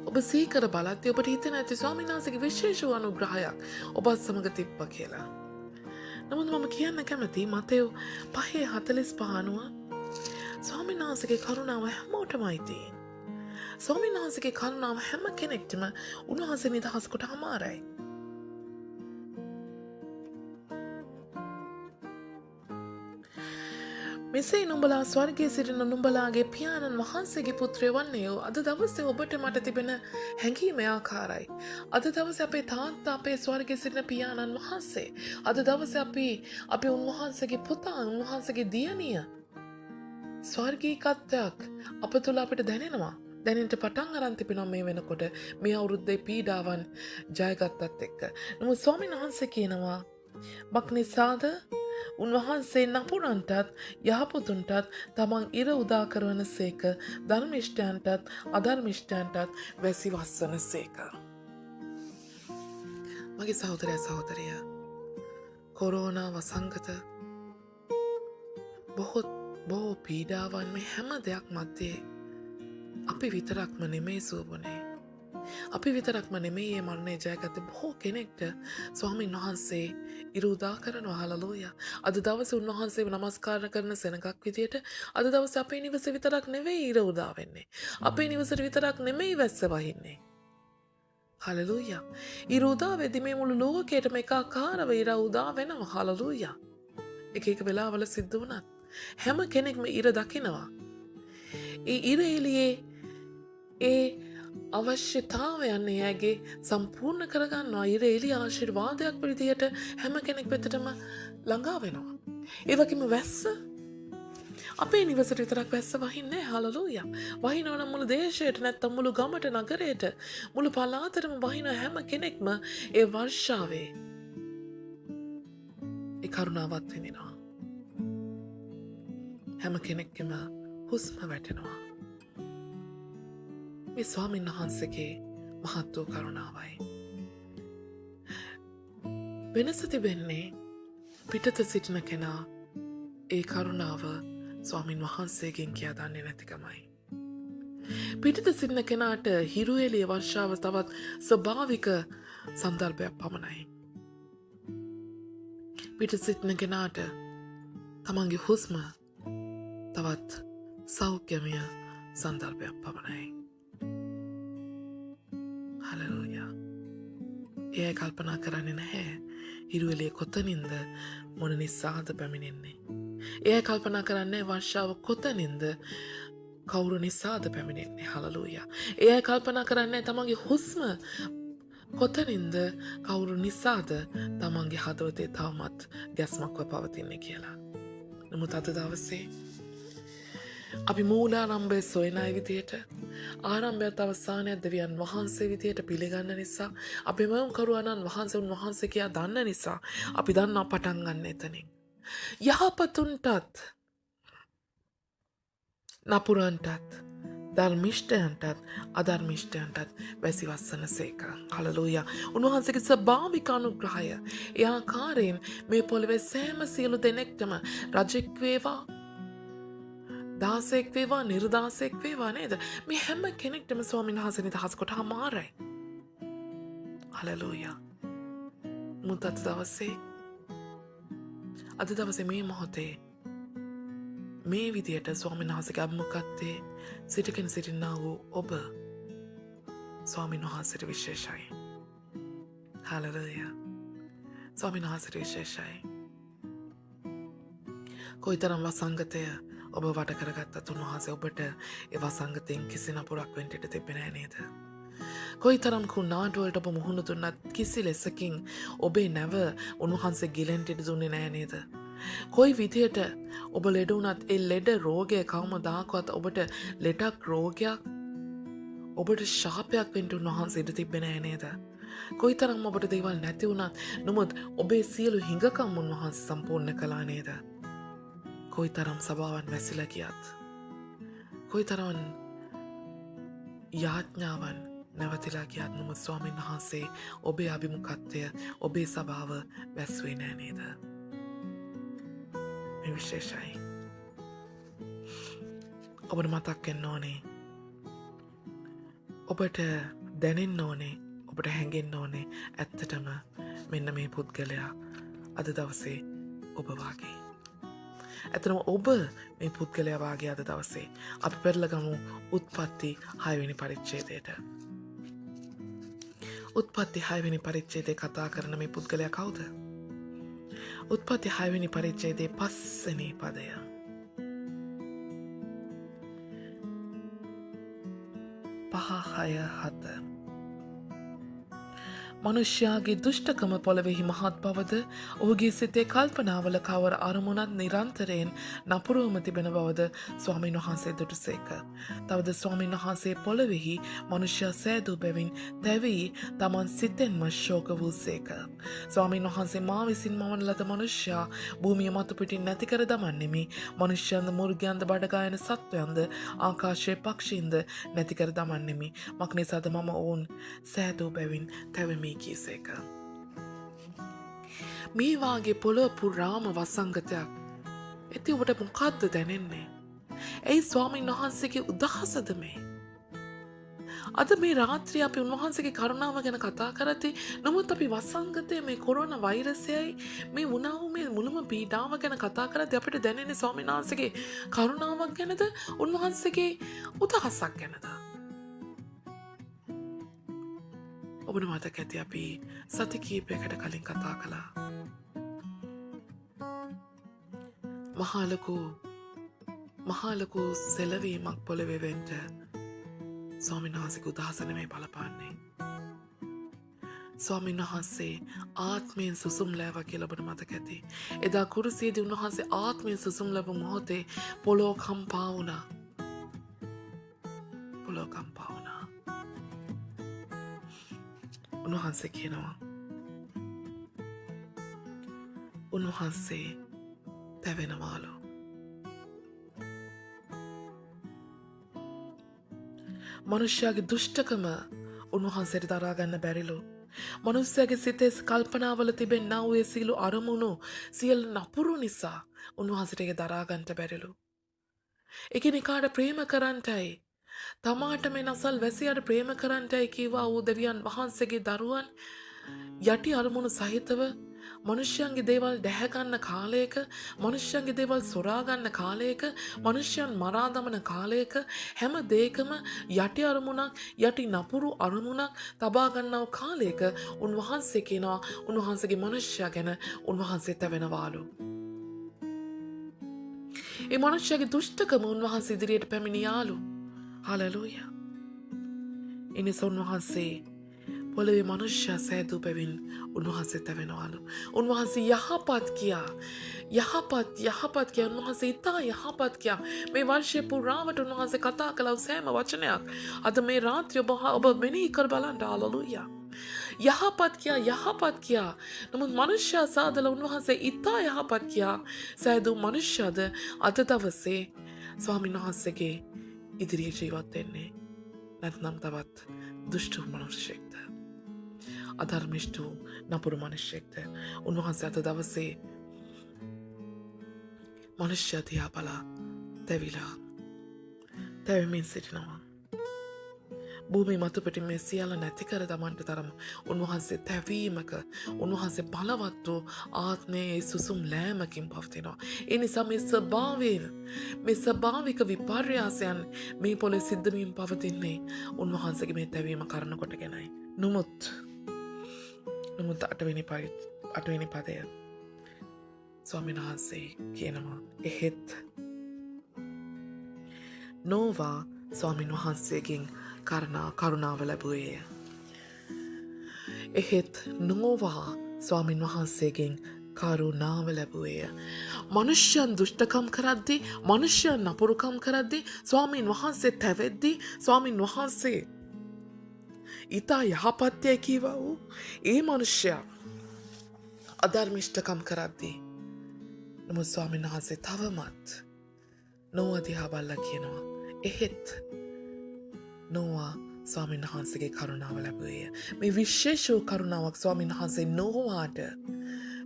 ඔබ සීකර බලද්දී ඔබට හිතෙන ඇති ස්වාමින් වහන්සේගේ විශේෂ වූ අනුග්‍රහයක් ඔබත් සමග තිබ්බා කියලා. නමුත් මම කියන්න කැමති මතෙව් 5:45 අනුව ස්වාමීන් වහන්සේගේ කරුණාව හැමෝටමයි තියෙන්නේ. ස්වාමීන් වහන්සේගේ කරුණාව හැම කෙනෙක්ටම උන්වහන්සේ නිදහස් කොට අමාරයි. මෙසේ නුඹලා ස්වර්ගයේ සිටින නුඹලාගේ පියාණන් වහන්සේගේ පුත්‍රයෝ වන්නේයෝ. අද දවසේ ඔබට මට තිබෙන හැඟීම ආකාරයි. අද දවසේ අපේ තාත්තා අපේ ස්වර්ගයේ සිටින පියාණන් වහන්සේ. අද දවසේ අපි උන්වහන්සේගේ පුතා, උන්වහන්සේගේ දියණිය ස්වර්ගීකත්වයක් අප තුළ අපිට දැනෙනවා. දැනෙන්න පටන් අරන් තිබෙනවා මේ වෙනකොට මේ අවුරුද්දේ පීඩාවන් ජයගත්තත් එක්ක. නමුත් ස්වාමීන් වහන්සේ කියනවා මක් නිසාද උන්වහන්සේ නපුරන්ටත් යහපතුන්ටත් තමන් ඉර උදා කරවන සේක, ධර්මිෂ්ඨයන්ටත් අධර්මිෂ්ඨයන්ටත් වැසි වස්සන සේක. මගේ සහෝදරය සහෝදරිය, කොරෝනා වසංගත බොහෝ පීඩාවන් මේ හැම දෙයක් මැද්දේ අපි විතරක්ම නෙමෙයි සුවබුනේ. අපි විතරක්ම නෙමෙයි මේ මරණය ජයගත්ත බොහෝ කෙනෙක්ට ස්වාමීන් වහන්සේ ඉර උදා කරනවා. හලලූයා. අද දවසේ උන්වහන්සේව නමස්කාර කරන සෙනගක් විදියට අද දවසේ අපේ නිවස විතරක් නෙවෙයි ඉර උදා වෙන්නේ. අපේ නිවසට විතරක් නෙමෙයි වැස්ස වහින්නේ. හලලූයා. ඉර උදා වෙද්දී මේ මුළු ලෝකයටම එකාකාරව ඉර උදා වෙනවා. හලලූයා. එක වෙලාවල සිද්ධ වුණත් හැම කෙනෙක්ම ඉර දකිනවා. ඒ ඉර එළියේ ඒ අවශ්‍යතාවයන් එයාගේ සම්පූර්ණ කරගන්නවා. ඉර එළිය ආශිර්වාදයක් විදියට හැම කෙනෙක් වෙතටම ළඟා වෙනවා. ඒ වගේම වැස්ස අපේ නිවසට විතරක් වැස්ස වහින්නේ. හලලූයා. වහිනවා නම් මුළු දේශයට, නැත්තම් මුළු ගමට, නගරයට, මුළු පළාතටම වහින හැම කෙනෙක්ම ඒ වර්ෂාවේ ඒ කරුණාවත් විඳිනවා. හැම කෙනෙක්ගේම හුස්ම වැටෙනවා. මේ ස්වාමීන් වහන්සේගේ මහත් වූ කරුණාවයි. වෙනස තිබෙන්නේ පිටත සිටින කෙනා ඒ කරුණාව ස්වාමීන් වහන්සේගෙන් කියා දන්නේ නැතිකමයි. පිටත සිටින කෙනාට හිරු එළිය වර්ෂාව තවත් ස්වභාවික සන්දර්භයක් පමණයි. පිටත සිටින කෙනාට තමන්ගේ හුස්ම තවත් සෞඛ්‍යමය සන්දර්භයක් පමණයි. හලලූයා. එය කල්පනා කරන්නේ නැහැ හිරු එළිය කොතනින්ද මොන නිසාද පැමිණෙන්නේ. එය කල්පනා කරන්නේ වර්ෂාව කොතනින්ද කවුරු නිසාද පැමිණෙන්නේ. හලලූයා. එය කල්පනා කරන්නේ තමන්ගේ හුස්ම කොතනින්ද කවුරු නිසාද තමන්ගේ හදවතේ තවමත් ගැස්මක්ව පවතින්නේ කියලා. නමුත් අද දවසේ අපි මූලාරම්භය සොයන අය විදියට ආරම්භයත් අවසානයක් දෙවියන් වහන්සේ විදියට පිළිගන්න නිසා අපි මවුම්කරුවණන් වහන්සේ උන්වහන්සේ කියා දන්න නිසා අපි දන්නා පටන් ගන්න එතනින්. යහපතුන්ටත් නපුරන්ටත් ධර්මිෂ්ඨයන්ටත් අධර්මිෂ්ඨයන්ටත් වැසිවස්සන සේක. හලලූයා. උන්වහන්සේගේ ස්වභාවික අනුග්‍රහය ඒ ආකාරයෙන් මේ පොළවේ සෑම සියලු දෙනෙක්ටම රජෙක් වේවා, දාසෙක් වේවා, නිර්දාසෙක් වේවා නේද? මේ හැම කෙනෙක්ටම ස්වාමීන් වහන්සේ නිදහස් කොට හමාරයි. හලලූයා. මුත් අද දවසේ මේ මොහොතේ මේ විදියට ස්වාමීන් වහන්සේගේ අභිමුඛත්වයේ සිටගෙන සිටිනා වූ ඔබ ස්වාමීන් වහන්සේට විශේෂයි. හලලූයා. ස්වාමීන් වහන්සේට විශේෂයි. කොයිතරම් වසංගතය ඔබ වට කරගත්තත් උන්වහන්සේ ඔබට ඒ වසංගතයෙන් කිසි නපුරක් වෙන්න ඉඩ තිබෙන්නේ නැහැ නේද? කොයිතරම් කුණාටුවලට ඔබ මුහුණ දුන්නත් කිසි ලෙසකින් ඔබේ නැව උන්වහන්සේ ගිලෙන්න ඉඩ දුන්නේ නැහැ නේද? කොයි විදියට ඔබ ලෙඩ වුණත් ඒ ලෙඩ රෝගය කවමදාකවත් ඔබට ලෙඩක් රෝගයක් ඔබට ශාපයක් වෙන්න උන්වහන්සේ ඉඩ තිබෙන්නේ නැහැ නේද? කොයිතරම් ඔබට දේවල් නැති වුණත් නමුත් ඔබේ සියලු හිඟකම් උන්වහන්සේ සම්පූර්ණ කළා නේද? කොයිතරම් සභාවන් වැසිලා ගියත් කොයිතරම් යාඥාවන් නැවතිලා ගියත් නමුත් ස්වාමීන් වහන්සේ ඔබේ අභිමුඛත්වය ඔබේ සභාව වැස්සුවේ නෑ නේද? මේ විශේෂයි. ඔබට මතක් වෙන්න ඕනේ. ඔබට දැනෙන්න ඕනේ. ඔබට හැඟෙන්න ඕනේ. ඇත්තටම මෙන්න මේ පුද්ගලයා අද දවසේ ඔබ වාගේ. ඇතනම ඔබ මේ පුද්ගලයා වාගේ අද දවසේ අපි පෙරලගමු උත්පත්ති 6 වෙනි පරිච්ඡේදයට. උත්පත්ති 6 වෙනි පරිච්ඡේදයේ කතා කරන මේ පුද්ගලයා කවුද? උත්පත්ති 6 වෙනි පරිච්ඡේදයේ 5 වෙනි පදය. පහ හය හත. මනුෂ්‍යයාගේ දුෂ්ටකම පොළවෙහි මහත් බවද ඔහුගේ සිතේ කල්පනාවල කවර අරමුණත් නිරන්තරයෙන් නපුරුවම තිබෙන බවද ස්වාමීන් වහන්සේ දුටුසේක. තවද ස්වාමීන් වහන්සේ පොළවෙහි මනුෂ්‍යයා සෑදූ බැවින් තැවී තමන් සිතෙන්ම ශෝක වූසේක. ස්වාමීන් වහන්සේ මා විසින් මවන ලද මනුෂ්‍යයා භූමිය මතු පිටින් නැති කර දමන්නෙමි. මනුෂ්‍යයන්ද මුර්ගයන්ද බඩගායන සත්වයන්ද ආකාශයේ පක්ෂීන්ද නැති කර දමන්නෙමි. මක්නිසාද මම ඔවුන් සෑදූ බැවින් තැවෙමි කීසේක. මේ වාගේ පොළොව පුරාම වසංගතයක් ඇති ඔබට මොකද්ද දැනෙන්නේ? ඇයි ස්වාමීන් වහන්සේගේ උදහසද මේ? අද මේ රාත්‍රියේ අපි උන්වහන්සේගේ කරුණාව ගැන කතා කරද්දී නමුත් අපි වසංගතයේ මේ කොරෝනා වෛරසයයි මේ වුණා වූ මේ මුළුම පීඩාව ගැන කතා කරද්දී අපිට දැනෙන්නේ ස්වාමීන් වහන්සේගේ කරුණාවක් ගැනද උන්වහන්සේගේ උදහසක් ගැනද? ඔබට මතක ඇති අපි සති කීපයකට කලින් කතා කළා. මහා ලොකු සෙලවීමක් පොළවේ වෙන්න ස්වාමීන් වහන්සේගේ උදහස නෙමෙයි බලපාන්නේ. ස්වාමීන් වහන්සේ ආත්මයෙන් සුසුම් ලෑවා කියලා ඔබට මතක ඇති. එදා කුරුසියේදී උන්වහන්සේ ආත්මයෙන් සුසුම් ලැබු මොහොතේ පොළොව කම්පා වුණා. උන්වහන්සේ කියනවා උන්වහන්සේ තැවෙනවාලු. මනුෂ්‍යයාගේ දුෂ්ටකම උන්වහන්සේට දරා ගන්න බැරිලු. මනුෂ්‍යයාගේ සිතේ කල්පනාවල තිබෙනා වූ සියලු අරමුණු සියලු නපුරු නිසා උන්වහන්සේට ඒක දරා ගන්නට බැරිලු. එකිනෙකාට ප්‍රේම කරන්ටයි තමාට මේ නසල් වැසියාට ප්‍රේම කරන්ටයි කීවා වූ දෙවියන් වහන්සේගේ දරුවන් යටි අරමුණු සහිතව මනුෂ්‍යයන්ගේ දේවල් දැහැගන්න කාලයක, මනුෂ්‍යයන්ගේ දේවල් සොරා ගන්න කාලයක, මනුෂ්‍යයන් මරා දමන කාලයක හැම දෙයකම යටි අරමුණක්, යටි නපුරු අරමුණක් තබා ගන්නව කාලයක උන්වහන්සේ කියනවා උන්වහන්සේගේ මනුෂ්‍යයා ගැන උන්වහන්සේ තැවෙනවාලු. ඒ මනුෂ්‍යයාගේ දුෂ්ටකම උන්වහන්සේ ඉදිරියට පැමිණියාලු. හලලූයා. එනිසා උන්වහන්සේ පොළවේ මනුෂ්‍යයා සෑදූ බැවින් උන්වහන්සේ තැවෙනවලු. උන්වහන්සේ යහපත් කියා. යහපත් කියා. උන්වහන්සේ ඉතා යහපත් කියා. මේ වර්ෂය පුරාවට උන්වහන්සේ කතා කළව සෑම වචනයක්. අද මේ රාත්‍රිය ඔබ මෙනෙහි කර බලන්න. හලෙලූයා. යහපත් කියා. නමුත් මනුෂ්‍යයා සාදලා උන්වහන්සේ ඉතා යහපත් කියා. සෑදූ මනුෂ්‍යද අද දවසේ ස්වාමීන් වහන්සේගේ ඉදිරියේ ජීවත් වෙන්නේ. නැත්නම් තවත් දුෂ්ට මනුෂ්‍යෙක්ද? අධර්මිෂ්ඨ නපුරු මනුෂ්‍යෙක්ද? උන්වහන්සේ අද දවසේ මනුෂ්‍ය දිහා බලා තැවෙමින් සිටිනවා. භූමි මතුපිටින් මේ සියල්ල නැති කර දමන්නට තරම් උන්වහන්සේ තැවීමක, උන්වහන්සේ බලවත් වූ ආත්මයේ සුසුම් ලෑමකින් පවතිනවා. ඒ නිසා මේ ස්වභාවික විපර්යාසයන් මේ පොළේ සිද්ධ වීම පවතින්නේ උන්වහන්සේගේ මේ තැවීම කරන කොටගෙනයි. නමුත් 8වෙනි පදය ස්වාමීන් වහන්සේ කියනවා, එහෙත් නෝවා ස්වාමීන් වහන්සේගෙන් කරුණාව ලැබුවේය. එහෙත් නෝවා ස්වාමීන් වහන්සේගෙන් කරුණාව ලැබුවේය. මනුෂ්‍යයන් දුෂ්ටකම් කරද්දී, මනුෂ්‍යයන් නපුරුකම් කරද්දී, ස්වාමීන් වහන්සේ තැවෙද්දී, ස්වාමීන් වහන්සේ ඉතා යහපත්යයි කීවා වූ ඒ මනුෂ්‍යයා අධර්මිෂ්ඨකම් කරද්දී, නමුත් ස්වාමීන් වහන්සේ තවමත් නෝවා දිහා බලලා කියනවා, එහෙත් නෝවා ස්වාමීන් වහන්සේගේ කරුණාව ලැබුවේය. මේ විශේෂ වූ කරුණාවක් ස්වාමීන් වහන්සේ නෝවාට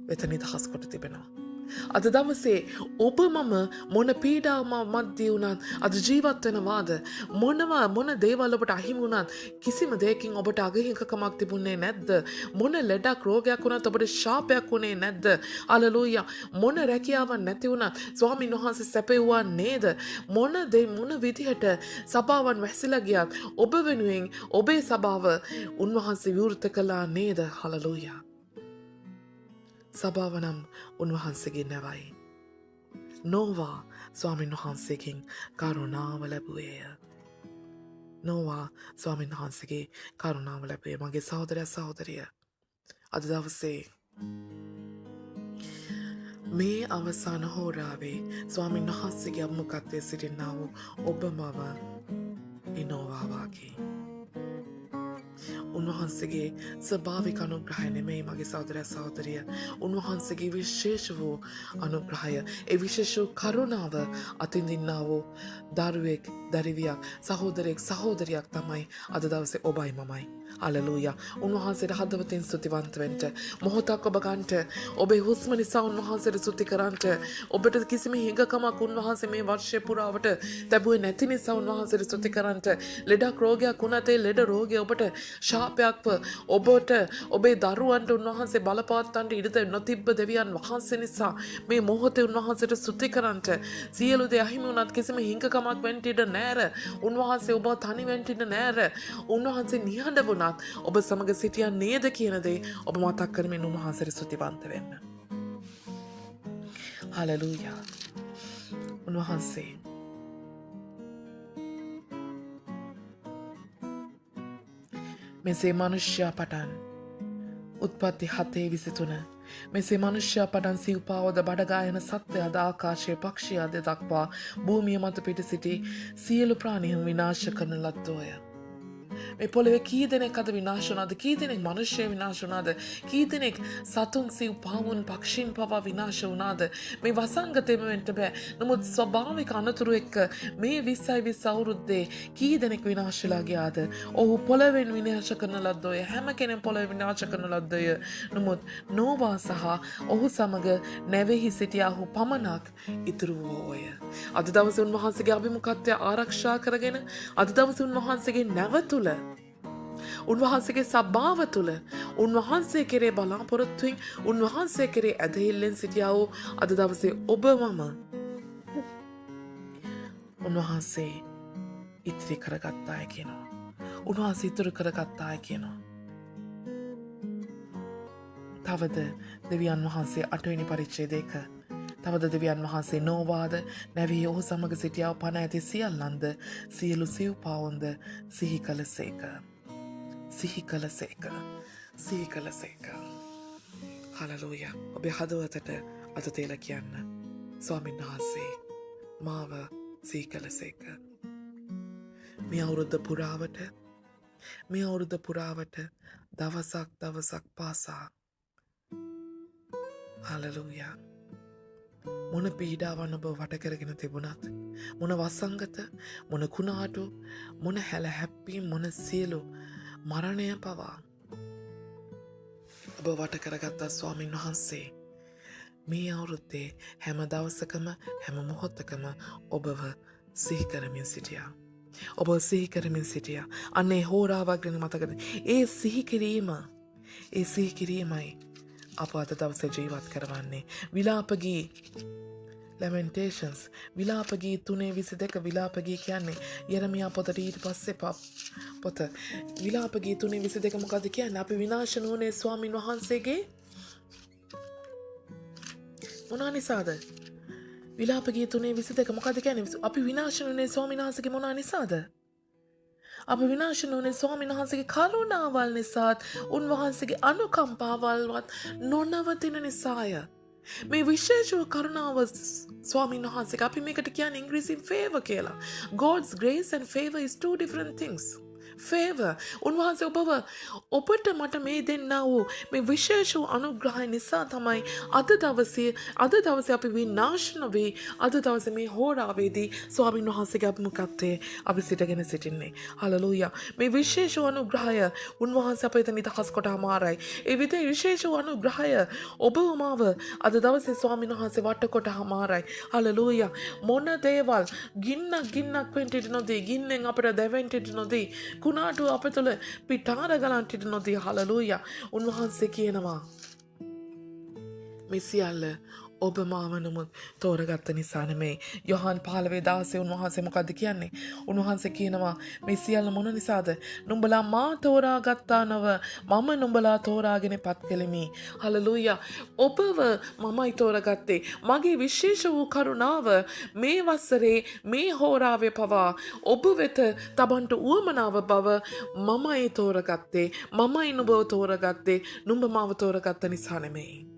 වෙත නිදහස් කොට තිබෙනවා. අද දවසේ ඔබ මම මොන පීඩාව මැද්දේ වුණත් අද ජීවත් වෙනවාද? මොන දේවල් ඔබට අහිමි වුණත් කිසිම දෙයකින් ඔබට අගහිඟකමක් තිබුණේ නැද්ද? මොන ලෙඩක් රෝගයක් වුණත් ඔබට ශාපයක් වුණේ නැද්ද? හලෙලූයා. මොන රැකියාවක් නැති වුණත් ස්වාමීන් වහන්සේ සැපෙවුවා නේද? මොන විදිහට සභාවන් වැසිලා ගියත් ඔබ වෙනුවෙන් ඔබේ සභාව උන්වහන්සේ විවෘත කළා නේද? හලෙලූයා. සභාව නම් උන්වහන්සේගේ නැවයි. නෝවා ස්වාමීන් වහන්සේගෙන් කරුණාව ලැබුවේය. නෝවා ස්වාමීන් වහන්සේගේ කරුණාව ලැබුවේ. මගේ සහෝදරයා සහෝදරිය, අද දවසේ මේ අවසාන හෝරාවේ ස්වාමීන් වහන්සේගේ අමුකත්වයේ සිටිනා වූ ඔබ මම නෝවා වාගේ. උන්වහන්සේගේ ස්වභාවික අනුග්‍රහය නෙමෙයි මගේ සහෝදරයා සහෝදරිය. උන්වහන්සේගේ විශේෂ වූ අනුග්‍රහය, ඒ විශේෂ වූ කරුණාව අතින්දින්නා වූ දරුවෙක්, දරිවියක්, සහෝදරයෙක්, සහෝදරියක් තමයි අද දවසේ ඔබයි මමයි. හලෙලූයා. උන්වහන්සේට හදවතින් ස්තුතිවන්ත වෙන්න. මොහොතක් ඔබ ගන්නට, ඔබේ හුස්ම නිසා උන්වහන්සේට ස්තුති කරන්නට. ඔබට කිසිම හිඟකමක් උන්වහන්සේ මේ වර්ෂය පුරාවට ලැබුවේ නැති නිසා උන්වහන්සේට ස්තුති කරන්නට. ලෙඩක් රෝගයක් වුණත් ඒ ලෙඩ රෝගය ඔබට ශාපයක්ව, ඔබට ඔබේ දරුවන්ට උන්වහන්සේ බලපවත්වන්නට ඉඩ නොතිබ්බ දෙවියන් වහන්සේ නිසා මේ මොහොතේ උන්වහන්සේට ස්තුති කරන්නට. සියලු දේ අහිමි වුණත් කිසිම හිඟකමක් වෙන්න ඉඩ නැර. උන්වහන්සේ ඔබ තනි වෙන්න ඉඩ නැර. උන්වහන්සේ නිහඬ වුණත් ඔබ සමග සිටියා නේද කියන දේ ඔබ මතක් කරමින් උන්වහන්සේට ස්තුතිවන්ත වෙන්න. හලෙලූයා. උන්වහන්සේ මෙසේ මනුෂ්‍යයා පටන් උත්පත්ති 7:23 මෙසේ මනුෂ්‍යයා පටන් සිව්පාවද බඩගායන සත්වයාද ආකාශයේ පක්ෂියාද දක්වා භූමිය මත පිට සිටි සියලු ප්‍රාණීන් විනාශ කරන ලද්දෝය. මේ පොළවේ කී දෙනෙක් අද විනාශ වුණාද? කී දෙනෙක් මිනිස්සු විනාශ වුණාද? කී දෙනෙක් සතුන් සිව්පාවුන් පක්ෂීන් පවා විනාශ වුණාද? මේ වසංගතෙම වෙන්න බෑ. නමුත් ස්වභාවික අනතුරු එක්ක මේ 20 අවුරුද්දේ කී දෙනෙක් විනාශ වෙලා ගියාද? ඔහු පොළවෙන් විනාශ කරන ලද්දෝය. හැම කෙනෙක් පොළවෙන් විනාශ කරන ලද්දෝය. නමුත් නෝවා සහ ඔහු සමග නැවෙහි සිටියාහු පමණක් ඉතුරු වූෝය. අද දවසේ උන්වහන්සේගේ අභිමුඛත්වය ආරක්ෂා කරගෙන, අද දවසේ උන්වහන්සේගේ නැව තුල, උන්වහන්සේගේ සභාව තුළ උන්වහන්සේ කෙරේ බලාපොරොත්තුවෙන්, උන්වහන්සේ කෙරේ ඇදහිල්ලෙන් සිටියා වූ අද දවසේ ඔබ මම උන්වහන්සේ ඉතිරි කරගත්තාය කියනවා. උන්වහන්සේ ඉතුරු කරගත්තාය කියනවා. තවද දෙවියන් වහන්සේ 8 වෙනි පරිච්ඡේදයක තවද දෙවියන් වහන්සේ නෝවාද නැවෙහි ඔහු සමග සිටියා පණ ඇති සියල්ලන්ද සියලු සිව්පාවුන්ද සිහි කළසේක. සිහි කළසේක. සිහි කළසේක. හලලූයා. ඔබේ හදවතට අත තියලා කියන්න. ස්වාමීන් වහන්සේ මාව සිහි කළසේක. මේ අවුරුද්ද පුරාවට දවසක් පාසා හලලූයා මොන පීඩාවන් ඔබ වට කරගෙන තිබුණත් මොන වසංගත මොන කුණාටු මොන හැල හැප්පීම් මොන සියලු මරණය පවා ඔබ වට කරගත්තා ස්වාමීන් වහන්සේ මේ අවුරුද්දේ හැම දවසකම හැම මොහොතකම ඔබව සිහි කරමින් සිටියා. ඔබ සිහි කරමින් සිටියා. අන්නේ හෝරාවක් ගැන මතකද? ඒ සිහි කිරීමයි අප අද දවසේ ජීවත් කරවන්නේ. විලාපගී Lamentations විලාපගී 3:22 විලාපගී කියන්නේ යෙරමියා පොතට ඊට පස්සේ පොත විලාපගී 3:22 මොකද කියන්නේ? අපි විනාශ නොවුනේ ස්වාමින් වහන්සේගේ මොනවා නිසාද? විලාපගී 3:22 මොකද කියන්නේ? අපි විනාශ නොවුනේ ස්වාමින් වහන්සේගේ මොනවා නිසාද? අපි විනාශ නොවුනේ ස්වාමින් වහන්සේගේ කරුණාවල් නිසාත් උන්වහන්සේගේ අනුකම්පාවල්වත් නොනවතින නිසාය. මේ විශේෂව කරුණාව ස්වාමීන් වහන්සේ අපි මේකට කියන්නේ ඉංග්‍රීසියෙන් favor කියලා. God's grace and favor is two different things. favor උන්වහන්සේ ඔබට මට මේ දෙන්නා වූ මේ විශේෂ අනුග්‍රහය නිසා තමයි අද දවසේ අපි විනාශ නොවේ අද දවසේ මේ හෝරාවේදී ස්වාමීන් වහන්සේගේ අභිමුඛත්වයේ අපි සිටගෙන සිටින්නේ. හලලූයා. මේ විශේෂ අනුග්‍රහය උන්වහන්සේ අපිට නිදහස් කොට හමාරයි. ඒ විශේෂ අනුග්‍රහය ඔබව මාව අද දවසේ ස්වාමීන් වහන්සේ වට කොට හමාරයි. හලලූයා. මොන දේවල් ගින්නක් වෙන්ට නොදී ගින්නෙන් අපට දැවෙන්ට නොදී කුණාටු අප තුළ පිටාර ගලන්ටිට නොදී හලලූයා. උන්වහන්සේ කියනවා මේ සියල්ල ඔබ මාව නමුත් තෝරගත්ත නිසා නෙමෙයි. යොහන් 15:16 උන්වහන්සේ මොකද්ද කියන්නේ? උන්වහන්සේ කියනවා මේ සියල්ල මොන නිසාද? නුඹලා මා තෝරාගත්තා නොව මම නුඹලා තෝරාගෙන පත් කළෙමි. හලලූයා. ඔබව මමයි තෝරගත්තේ. මගේ විශේෂ වූ කරුණාව මේ වසරේ මේ හෝරාවේ පවා ඔබ වෙත තබන්ට උවමනාව බව මමයි තෝරගත්තේ. මමයි නුඹව තෝරගත්තේ. නුඹ මාව තෝරගත්ත නිසා නෙමෙයි.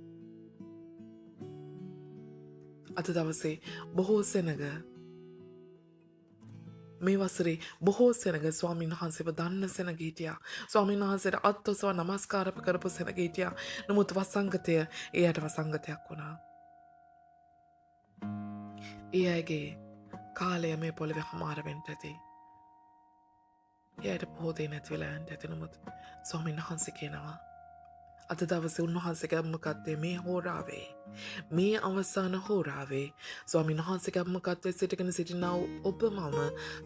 අද දවසේ බොහෝ සෙනග මේ වසරේ බොහෝ සෙනග ස්වාමීන් වහන්සේව දන්න සෙනග හිටියා. ස්වාමීන් වහන්සේට අත්ඔසව නමස්කාර කරපු සෙනග හිටියා. නමුත් වසංගතය එයාට වසංගතයක් වුණා. ඒ අයගේ කාලය මේ පොළවේ හමාර වෙන්න ඇති. එයාට පොහොතේ නැති වෙලා යන්න ඇති. නමුත් ස්වාමීන් වහන්සේ කියනවා අද දවසේ උන්වහන්සේගේ අභිමුඛත්වයේ මේ හෝරාවේ මේ අවසාන හෝරාවේ ස්වාමීන් වහන්සේගේ අභිමුඛත්වයේ සිටගෙන සිටිනා ඔබ මම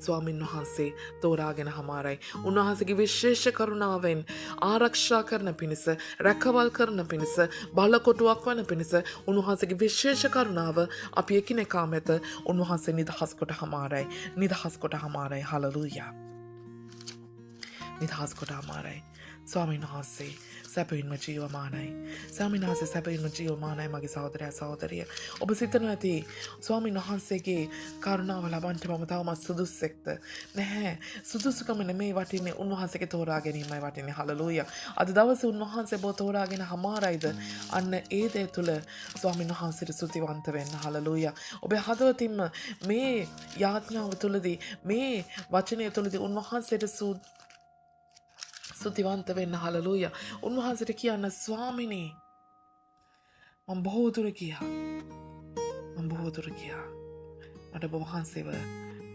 ස්වාමීන් වහන්සේ තෝරාගෙන හමාරයි. උන්වහන්සේගේ විශේෂ කරුණාවෙන් ආරක්ෂා කරන පිණිස රැකවල් කරන පිණිස බලකොටුවක් වන පිණිස උන්වහන්සේගේ විශේෂ කරුණාව අපි එකිනෙකා මැද උන්වහන්සේ නිදහස් කොට හමාරයි. හලලූයා. නිදහස් කොට හමාරයි. ස්වාමීන් වහන්සේ සැපයින්ම ජීවමානයි. ස්වාමීන් වහන්සේ සැපයින්ම ජීවමානයි මගේ සහෝදරයා සහෝදරිය. ඔබ සිතනවා ඇති ස්වාමීන් වහන්සේගේ කරුණාව ලබන්නට මම තවමත් සුදුස්සෙක්ද? නැහැ. සුදුසුකම නෙමෙයි වටින්නේ උන්වහන්සේගේ තෝරා ගැනීමයි වටින්නේ. හලලූයා. අද දවසේ උන්වහන්සේ ඔබ තෝරාගෙන හමාරයිද? අන්න ඒ දේ තුල ස්වාමීන් වහන්සේට ස්තුතිවන්ත වෙන්න. හලලූයා. ඔබේ හදවතින්ම මේ යාඥාව තුලදී මේ වචනය තුලදී උන්වහන්සේට ස්තුතිවන්ත වෙන්න. හලලූයා. උන්වහන්සේට කියන්න ස්වාමිනේ මම බොහෝ දුර ගියා. මට ඔබ වහන්සේව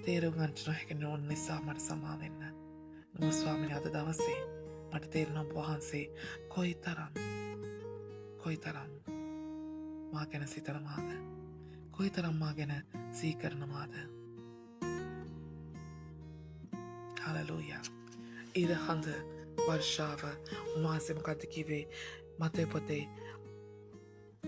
තේරුම් ගන්නට නොහැකි නොවන නිසා මට සමා වෙන්න. නමුත් ස්වාමිනේ අද දවසේ මට තේරෙනවා ඔබ වහන්සේ කොයිතරම් මා ගැන සිතනවාද? කොයිතරම් මා ගැන සිහි කරනවාද? හලලූයා. ඉර හඳ වර්ෂාව උන්වහන්සේ මොකද්ද කිව්වේ? මතේ පොතේ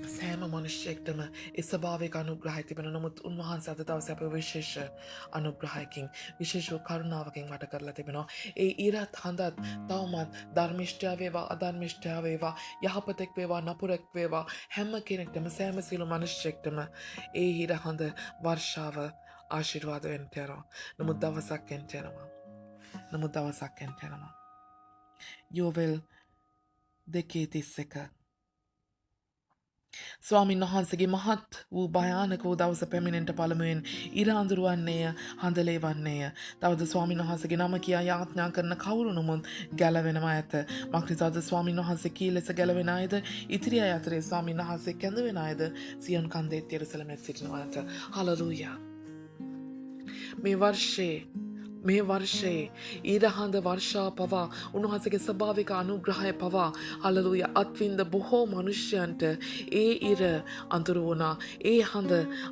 සෑම මනුෂ්‍යයෙක්ටම ඒ ස්වභාවික අනුග්‍රහය තිබෙන. නමුත් උන්වහන්සේ අද දවසේ අපේ විශේෂ අනුග්‍රහයකින් විශේෂ කරුණාවකින් වට කරලා තිබෙනවා. ඒ ඉරත් හඳත් තවමත් ධර්මිෂ්ඨයා වේවා අධර්මිෂ්ඨයා වේවා යහපතෙක් වේවා නපුරෙක් වේවා හැම කෙනෙක්ටම සෑම සියලු මනුෂ්‍යයෙක්ටම ඒ ඉර හඳ වර්ෂාව ආශිර්වාද වෙන්න යනවා. නමුත් දවසක් එන්න යනවා. යෝවෙල් 2:31 ස්වාමින් වහන්සේගේ මහත් වූ භයානක වූ දවස පැමිණෙන්ට පළමුවෙන් ඉර අඳුරු වන්නේය හඳලේ වන්නේය. තවද ස්වාමින් වහන්සේගේ නම කියා යාඥා කරන කවුරු නමුත් ගැලවෙනවා ඇත. මක්නිසාද ස්වාමින් වහන්සේ කී ලෙස ගැලවෙන අයද ඉතිරි අය අතරේ ස්වාමින් වහන්සේ කැඳවෙන අයද සියොන් කන්දේ යෙරුසලමේ සිටිනවා ඇත. හලලූයා. මේ වර්ෂයේ ඊරහඳ වර්ෂා පවා උන්වහන්සේගේ ස්වභාවික අනුග්‍රහය පවා හලලූය අත්විඳ බොහෝ මනුෂ්‍යයන්ට ඒ ඉර අඳුරු වුණා, ඒ හඳ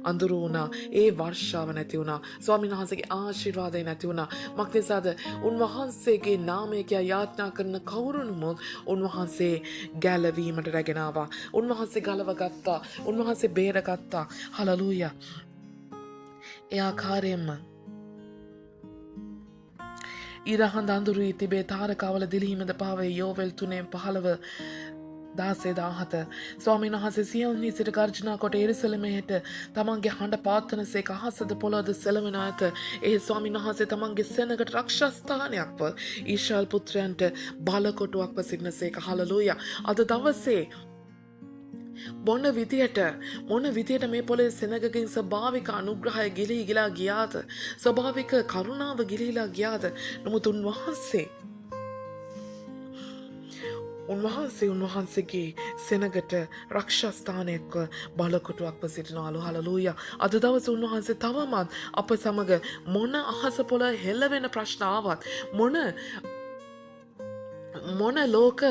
අඳුරු වුණා, ඒ වර්ෂාව නැති වුණා, ස්වාමීන් වහන්සේගේ ආශිර්වාදය නැති වුණා. මක්නිසාද උන්වහන්සේගේ නාමය කියා යාඥා කරන කවුරුනමුත් උන්වහන්සේ ගැලවීමට රැගෙන ආවා. උන්වහන්සේ ගලව ගත්තා, උන්වහන්සේ බේරගත්තා. හලලූය. ඒ ආකාරයෙන්ම ඉරහඳ අඳුරුයි තිබේ තාරකාවල දිලීමද පාවේ යෝවෙල් 3:15 ස්වාමීන් වහන්සේ සියොන්හි සිට ගර්ජනා කොට එරුසලමේට තමන්ගේ හඬ පාත්තනසේක අහසද පොළොවද සෙලවෙන ඇත. ඒ ස්වාමීන් වහන්සේ තමන්ගේ සෙනගට රක්ෂස්ථානයක්ව ඊශ්‍රායල් පුත්‍රයන්ට බලකොටුවක්ව සිටිනසේක. හලලූයා. අද දවසේ මොන විදියට මේ පොළේ සෙනගකින් ස්වභාවික අනුග්‍රහය ගිලී ගිලා ගියාද, ස්වභාවික කරුණාව ගිලීලා ගියාද, නමුත් උන්වහන්සේගේ සෙනගට රක්ෂස්ථානයක්ව බලකොටුවක්ව සිටිනවලු. හලලූයා. අද දවසේ උන්වහන්සේ තවමත් අප සමග මොන අහස පොළ හෙල්ලවෙන ප්‍රශ්න ආවත්, මොන ලෝක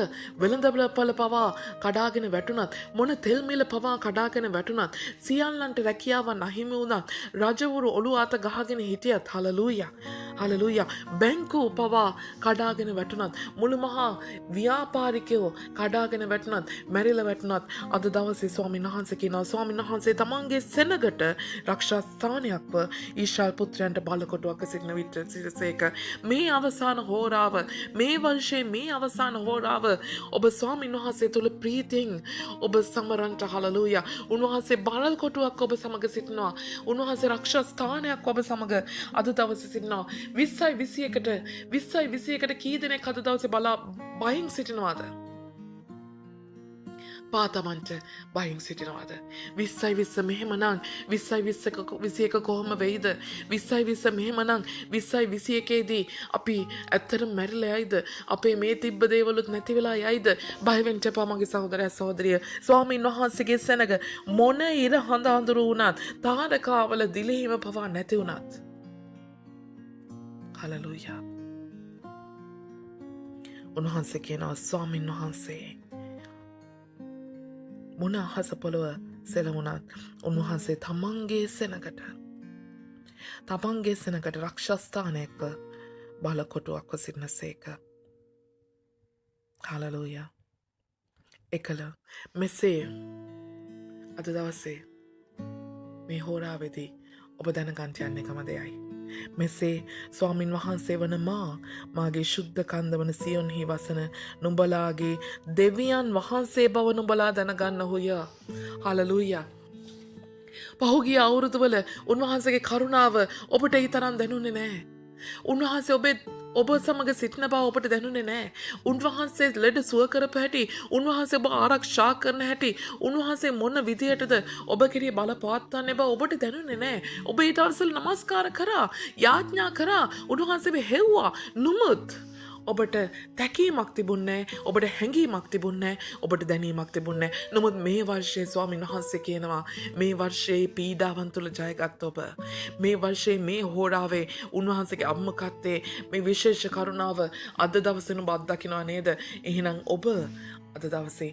වෙළඳපළ පවා කඩාගෙන වැටුණත්, මොන තෙල් මිල පවා කඩාගෙන වැටුණත්, සියල්ලන්ට රැකියාවන් අහිමි වුණත්, රජවරු ඔළුව අත ගහගෙන හිටියත්, හලලූයා. හලලූයා. බැංකුව පවා කඩාගෙන වැටුණත්, මුළු මහා ව්‍යාපාරිකයෝ කඩාගෙන වැටුණත්, මැරිලා වැටුණත්, අද දවසේ ස්වාමීන් වහන්සේ කියනවා ස්වාමීන් වහන්සේ තමන්ගේ සෙනගට රක්ෂාස්ථානයක්ව ඊශ්‍රායල් පුත්‍රයන්ට බලකොටුවක්ව සිටින විට සිටසේක. මේ අවසාන හෝරාව, මේ වර්ෂයේ මේ අවසාන හෝරාව ඔබ ස්වාමීන් වහන්සේ තුළ ප්‍රීතියෙන් ඔබ සමරන්ට. හලලූයා. උන්වහන්සේ බලකොටුවක් ඔබ සමග සිටිනවා. උන්වහන්සේ රක්ෂස්ථානයක් ඔබ සමග අද දවසේ සිටිනවා. 20කට කී දෙනෙක් අද දවසේ බයෙන් සිටිනවාද? පාතමන්ට බයෙන් සිටිනවාද? 20 මෙහෙමනම් 20 කොහොම වෙයිද? 20 මෙහෙමනම් 2021දී අපි ඇත්තටම මැරිලා යයිද? අපේ මේ තිබ්බ දේවලුත් නැති වෙලා යයිද? බය වෙන්න එපා මගේ සහෝදරයා සහෝදරිය. ස්වාමීන් වහන්සේගේ සෙනග මොන ඉර හඳ අඳුරු වුණත්, තාරකාවල දිලීම පවා නැති වුණත්, හලලූයා. උන්වහන්සේ කියනවා ස්වාමීන් වහන්සේ මොන අහස පොළොව සෙලවුණත් උන්වහන්සේ තමන්ගේ සෙනගට රක්ෂස්ථානයක්ව බලකොටුවක්ව සිටිනසේක. හලලූයා. එකල මෙසේ අද දවසේ මේ හෝරාවේදී ඔබ දැනගන්ට යන්න එකම දෙයයි. මෙසේ ස්වාමින් වහන්සේ වන මාගේ ශුද්ධ කන්ද වන සියොන්හි වසන නුඹලාගේ දෙවියන් වහන්සේ බව නුඹලා දැනගන්නහුය. හලලූයා. පහුගිය අවුරුදුවල උන්වහන්සේගේ කරුණාව ඔබට ඊතරම් දැනුනේ නැහැ. උන්වහන්සේ ඔබ සමග සිටින බව ඔබට දැනුනේ නැහැ. උන්වහන්සේ ලෙඩ සුව කරපු හැටි, උන්වහන්සේ ඔබ ආරක්ෂා කරන හැටි, උන්වහන්සේ මොන විදියටද ඔබ කෙරෙහි බල පවත්වන්නේ බව ඔබට දැනුනේ නැහැ. ඔබ ඒ දවස්වල නමස්කාර කරා, යාඥා කරා, උන්වහන්සේව හෙව්වා. නමුත් ඔබට තැකීමක් තිබුණේ නැහැ, ඔබට හැඟීමක් තිබුණේ නැහැ, ඔබට දැනීමක් තිබුණේ නැහැ. නමුත් මේ වර්ෂයේ ස්වාමීන් වහන්සේ කියනවා මේ වර්ෂයේ පීඩාවන් තුල ජයගත් ඔබ, මේ වර්ෂයේ මේ හෝරාවේ උන්වහන්සේගේ අම්මකත්තේ මේ විශේෂ කරුණාව අද දවසේ ඔබ අත්දකින්නවා නේද? එහෙනම් ඔබ අද දවසේ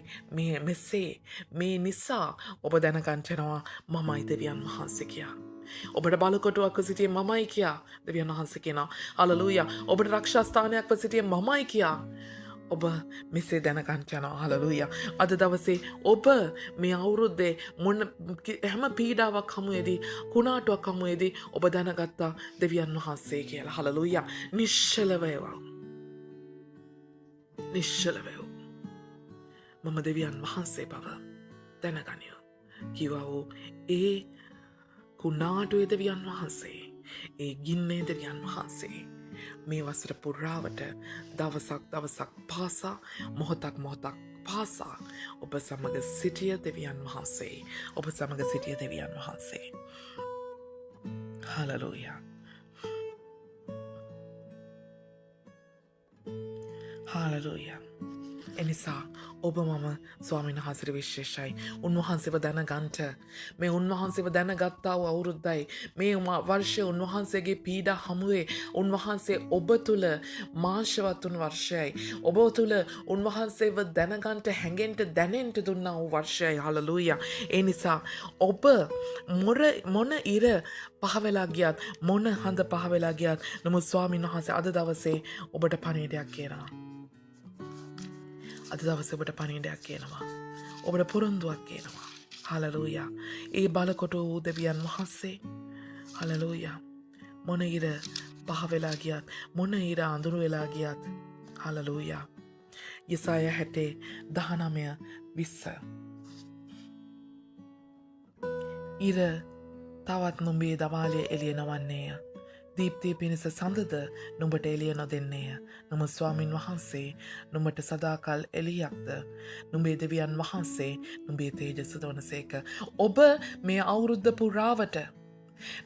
මේ නිසා ඔබ දැනගන්නවා මමයි දෙවියන් වහන්සේ කියා. ඔබට බලකොටුවක්ව සිටියේ මමයි කියා දෙවියන් වහන්සේ කියනවා. හලලූයා. ඔබට රක්ෂාස්ථානයක්ව සිටියේ මමයි කියා ඔබ මෙසේ දැනගන්න යනවා. හලලූයා. අද දවසේ ඔබ මේ අවුරුද්දේ හැම පීඩාවක් හමුවේදී, කුණාටුවක් හමුවේදී ඔබ දැනගත්තා දෙවියන් වහන්සේ කියලා. හලලූයා. නිශ්චල වේවා. මම දෙවියන් වහන්සේ බව දැනගනියෝ කිව්වා වූ ඒ කුණාටුවේ දෙවියන් වහන්සේ, ඒ ගින්නේ දෙවියන් වහන්සේ, මේ වසර පුරාවට දවසක් පාසා මොහොතක් පාසා ඔබ සමග සිටිය දෙවියන් වහන්සේ. ඔබ සමග සිටිය දෙවියන් වහන්සේ. හලලූයා. හාලලූයා. එනිසා ඔබ මම ස්වාමීන් වහන්සේට විශේෂයි. උන්වහන්සේව දැනගන්ට මේ උන්වහන්සේව දැනගත්තා වූ අවුරුද්දයි මේ වර්ෂය උන්වහන්සේගේ පීඩා හමුවේ උන්වහන්සේ ඔබ තුළ මාංශවත් වුණු වර්ෂයයි. ඔබ තුළ උන්වහන්සේව දැනගන්ට හැඟෙන්ට දැනෙන්ට දුන්නා වූ වර්ෂයයි. හාලලූයා. ඒ නිසා ඔබ මොන ඉර පහවෙලා ගියත් මොන හඳ පහවෙලා ගියත් නමුත් ස්වාමීන් වහන්සේ අද දවසේ ඔබට පණිවිඩයක් කියනවා. අද දවසේ ඔබට පණිවිඩයක් කියනවා. ඔබට පොරොන්දුවක් කියනවා. හලලූයා. ඒ බලකොට වූ දෙවියන් වහන්සේ හලලූයා. මොන ඉර පහවෙලා ගියත් මොන ඉර අඳුරු වෙලා ගියත් හලලූයා. යෙසායා 60:19-20 ඉර තවත් නුඹේ දවාලය එළිය නවන්නේය. දීප්තිය පිණිස සඳද නුඹට එළිය නොදෙන්නේය. නමුත් ස්වාමින් වහන්සේ නුඹට සදාකල් එළියක්ද. නුඹේ දෙවියන් වහන්සේ නුඹේ තේජස වනසේක. ඔබ මේ අවුරුද්ද පුරාවට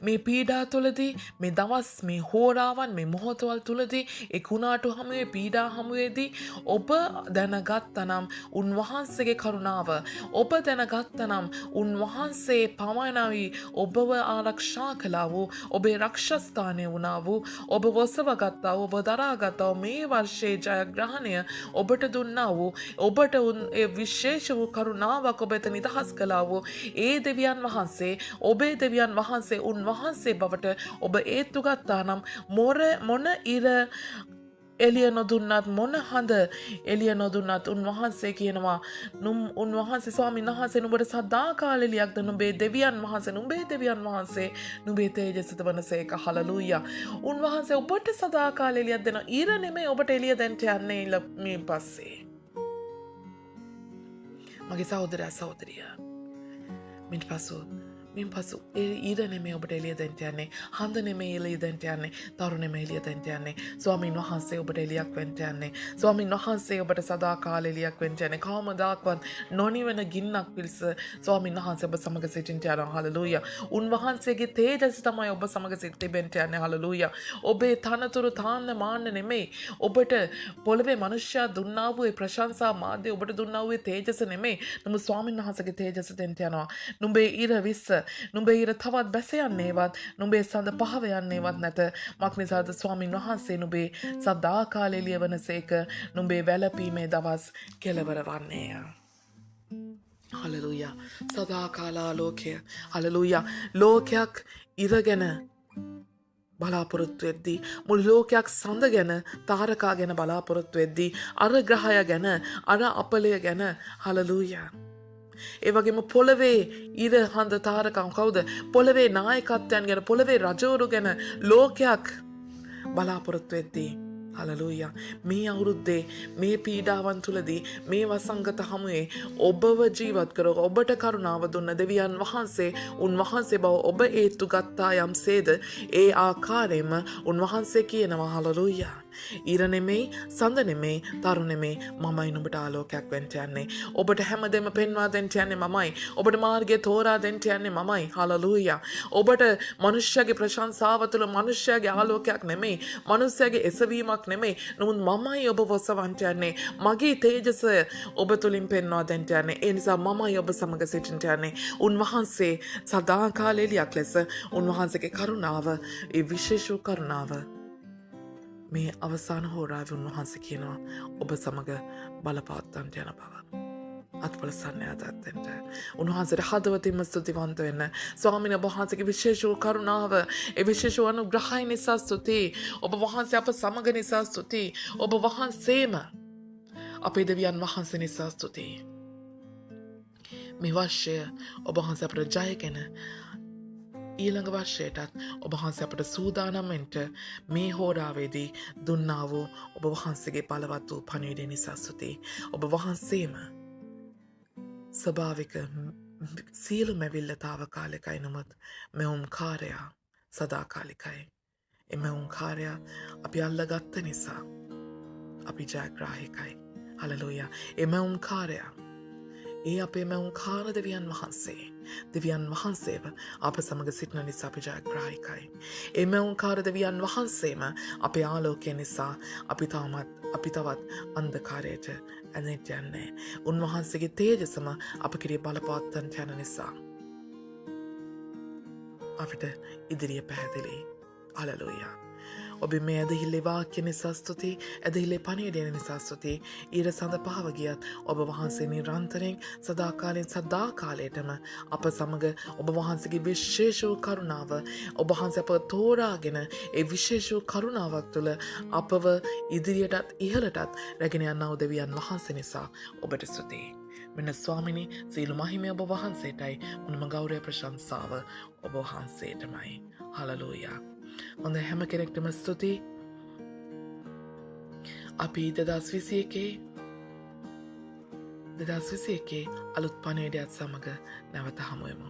මේ පීඩා තුළදී මේ දවස් මේ හෝරාවන් මේ මොහොතවල් තුළදී ඒ කුණාටු හමුවේ පීඩා හමුවේදී ඔබ දැනගත්තනම් උන්වහන්සේගේ කරුණාව ඔබ දැනගත්තනම් උන්වහන්සේ පමණයි ඔබව ආරක්ෂා කළා වූ ඔබේ රක්ෂස්ථානය වුණා වූ ඔබ ඔසවගත්තා වූ ඔබ දරාගත්තා වූ මේ වර්ෂයේ ජයග්‍රහණය ඔබට දුන්නා වූ ඔබට ඒ විශේෂ වූ කරුණාවක් ඔබ වෙත නිදහස් කළා වූ ඒ දෙවියන් වහන්සේ ඔබේ දෙවියන් වහන්සේ උන්වහන්සේ බවට ඔබ ඒත්තු ගත්තා නම් මොන ඉර එළිය නොදුන්නත් මොන හඳ එළිය නොදුන්නත් උන්වහන්සේ කියනවා උන්වහන්සේ ස්වාමීන් වහන්සේ නුඹට සදාකාල එළියක්ද. නුඹේ දෙවියන් වහන්සේ නුඹේ තේජසද වනසේක. හලලූයා. උන්වහන්සේ ඔබට සදාකාල එළියක් දෙනවා. ඉර නෙමෙයි ඔබට එළිය දෙන්න යන්නේ මේ පස්සේ. මගේ සහෝදරයා සහෝදරිය මින් පසු ඉර නෙමෙයි ඔබට එළිය දෙන්න යන්නේ. හඳ නෙමෙයි එළිය දෙන්න යන්නේ. තරු නෙමෙයි එළිය දෙන්න යන්නේ. ස්වාමීන් වහන්සේ ඔබට එළියක් වෙන්න යන්නේ. ස්වාමීන් වහන්සේ ඔබට සදාකාල එළියක් වෙන්න යන්නේ. කවමදාකවත් නොනිවන ගින්නක් පිල්ස ස්වාමීන් වහන්සේ ඔබ සමග සිටින්න යනවා. හලලූයා. උන්වහන්සේගේ තේජස තමයි ඔබ සමග සිටින්න යන්නේ. හලලූයා. ඔබේ තනතුරු තාන්න මාන්න නෙමෙයි. ඔබට පොළවේ මනුෂ්‍යයා දුන්නා වූ ප්‍රශංසා මාධ්‍ය ඔබට දුන්නා වූ තේජස නෙමෙයි. නමුත් ස්වාමීන් වහන්සේගේ තේජස දෙන්න යනවා. නුඹේ ඉර විස්ස නුඹේ ඉර තවත් බැස යන්නේවත් නුඹේ සඳ පහව යන්නේවත් නැත. මක් නිසාද ස්වාමීන් වහන්සේ නුඹේ සදාකාල එළිය වනසේක. නුඹේ වැළපීමේ දවස් කෙලවර වන්නේය. හලලූයා. සදාකාලාලෝකය. හලලූයා. ලෝකයක් ඉර ගැන බලාපොරොත්තු වෙද්දී මුළු ලෝකයක් සඳ ගැන තාරකා ගැන බලාපොරොත්තු වෙද්දී අර ග්‍රහය ගැන අර අපලය ගැන හලලූයා. ඒ වගේම පොළවේ ඉර හඳ තාරකම් කවුද? පොළවේ නායකත්වයන් ගැන පොළවේ රජවරු ගැන ලෝකයක් බලාපොරොත්තු වෙද්දී හලලූයා. මේ අවුරුද්දේ මේ පීඩාවන් තුලදී මේ වසංගත හමුවේ ඔබව ජීවත් කර ඔබට කරුණාව දුන්න දෙවියන් වහන්සේ උන්වහන්සේ බව ඔබ ඒත්තු ගත්තා යම්සේද ඒ ආකාරයෙන්ම උන්වහන්සේ කියනවා හලලූයා. ඉර නෙමෙයි සඳ නෙමෙයි තරු නෙමෙයි මමයි නුඹට ආලෝකයක් වෙන්න යන්නේ. ඔබට හැමදේම පෙන්වා දෙන්න යන්නේ මමයි. ඔබට මාර්ගය තෝරා දෙන්න යන්නේ මමයි. හලලූයා. ඔබට මනුෂ්‍යගේ ප්‍රශංසාව තුළ මනුෂ්‍යගේ ආලෝකයක් නෙමෙයි. මනුෂ්‍යගේ එසවීමක් නෙමෙයි. නමුත් මමයි ඔබ වසවන්ට යන්නේ. මගේ තේජස ඔබ තුලින් පෙන්වා දෙන්න යන්නේ. ඒ නිසා මමයි ඔබ සමග සිටින්න යන්නේ. උන්වහන්සේ සදාකාල එළියක් ලෙස උන්වහන්සේගේ කරුණාව ඒ විශේෂ කරුණාව මේ අවසාන හෝරාවේ උන්වහන්සේ කියනවා ඔබ සමග බලපවත්වන්නට යන බව. අත්පල සන්නයාදත්තෙන්ට උන්වහන්සේට හදවතින්ම ස්තුතිවන්ත වෙන්න. ස්වාමීන් වහන්සේගේ විශේෂ කරුණාව ඒ විශේෂ අනුග්‍රහය නිසා ස්තුතියි. ඔබ වහන්සේ අප සමග නිසා ස්තුතියි. ඔබ වහන්සේම අපේ දෙවියන් වහන්සේ නිසා ස්තුතියි. මේ වර්ෂය ඔබ වහන්සේ අපට ජයගෙන ඊළඟ වර්ෂයටත් ඔබ වහන්සේ අපට සූදානම් වෙන්න මේ හෝරාවේදී දුන්නා වූ ඔබ වහන්සේගේ බලවත් වූ පණිවිඩය නිසා ස්තුතියි. ඔබ වහන්සේම ස්වභාවික සියලු මැවිල්ල තාවකාලිකයි නමුත් මෙවුම් කාර්යය සදාකාලිකයි. එම උන්කාරය අපි අල්ලගත්ත නිසා අපි ජයග්‍රාහිකයි. හලලුයා. එම උන්කාරය ඒ අපේ මැවුන්කාර දෙවියන් වහන්සේ. දෙවියන් වහන්සේව අප සමඟ සිටින නිසා අපි ජයග්‍රාහිකයි. ඒ මැවුන්කාර දෙවියන් වහන්සේම අපේ ආලෝකය නිසා අපි තවත් අන්ධකාරයට ඇනෙට යන්නේ. උන්වහන්සේගේ තේජසම අප කිරේ බලපවත්තන්ට යන නිසා. අපිට ඉදිරිය පැහැදිලි. හලලුයා. ඔබ මේ ඇදහිල්ලේ වාක්‍ය නිසා ස්තුති, ඇදහිල්ලේ පණිවිඩය නිසා ස්තුති. ඊර සඳ පහව ගියත් ඔබ වහන්සේ නිරන්තරයෙන් සදාකාලයෙන් සදාකාලයටම අප සමග ඔබ වහන්සේගේ විශේෂ වූ කරුණාව, ඔබ වහන්සේ අප තෝරාගෙන ඒ විශේෂ වූ කරුණාවක් තුළ අපව ඉදිරියටත් ඉහළටත් රැගෙන යනා වූ දෙවියන් වහන්සේ නිසා ඔබට ස්තුතියි. මෙන්න ස්වාමිනී, සියලු මහිමය ඔබ වහන්සේටයි, මුළුම ගෞරවය ප්‍රශංසාව ඔබ වහන්සේටමයි. හලලූයා. හොඳ හැම කෙනෙක්ටම ස්තුතියි. අපි 2021 අලුත් පණිවිඩයත් සමඟ නැවත හමුවෙමු.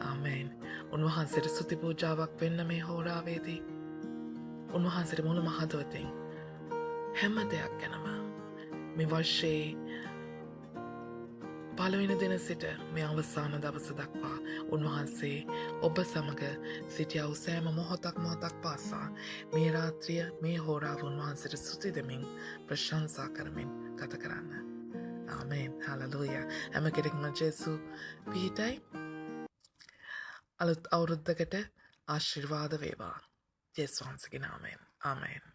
ආමේන්. උන්වහන්සේට ස්තුති පූජාවක් වෙන්න මේ හෝරාවේදී. උන්වහන්සේට මුළු මහදවතින් හැම දෙයක් ගැනම මේ වර්ෂයේ පළවෙනි දින සිට මේ අවසාන දවස දක්වා උන්වහන්සේ ඔබ සමග සිටියා වූ සෑම මොහොතක් පාසා මේ රාත්‍රිය මේ හෝරාව උන්වහන්සේට ස්තුති දෙමින් ප්‍රශංසා කරමින් ගත කරන්න. ආමේන්. හලලූයා. හැම කෙනෙක්ම ජේසු පිහිටයි. අලුත් අවුරුද්දකට ආශිර්වාද වේවා. ජේසුස් වහන්සේගේ නාමයෙන්. ආමේන්.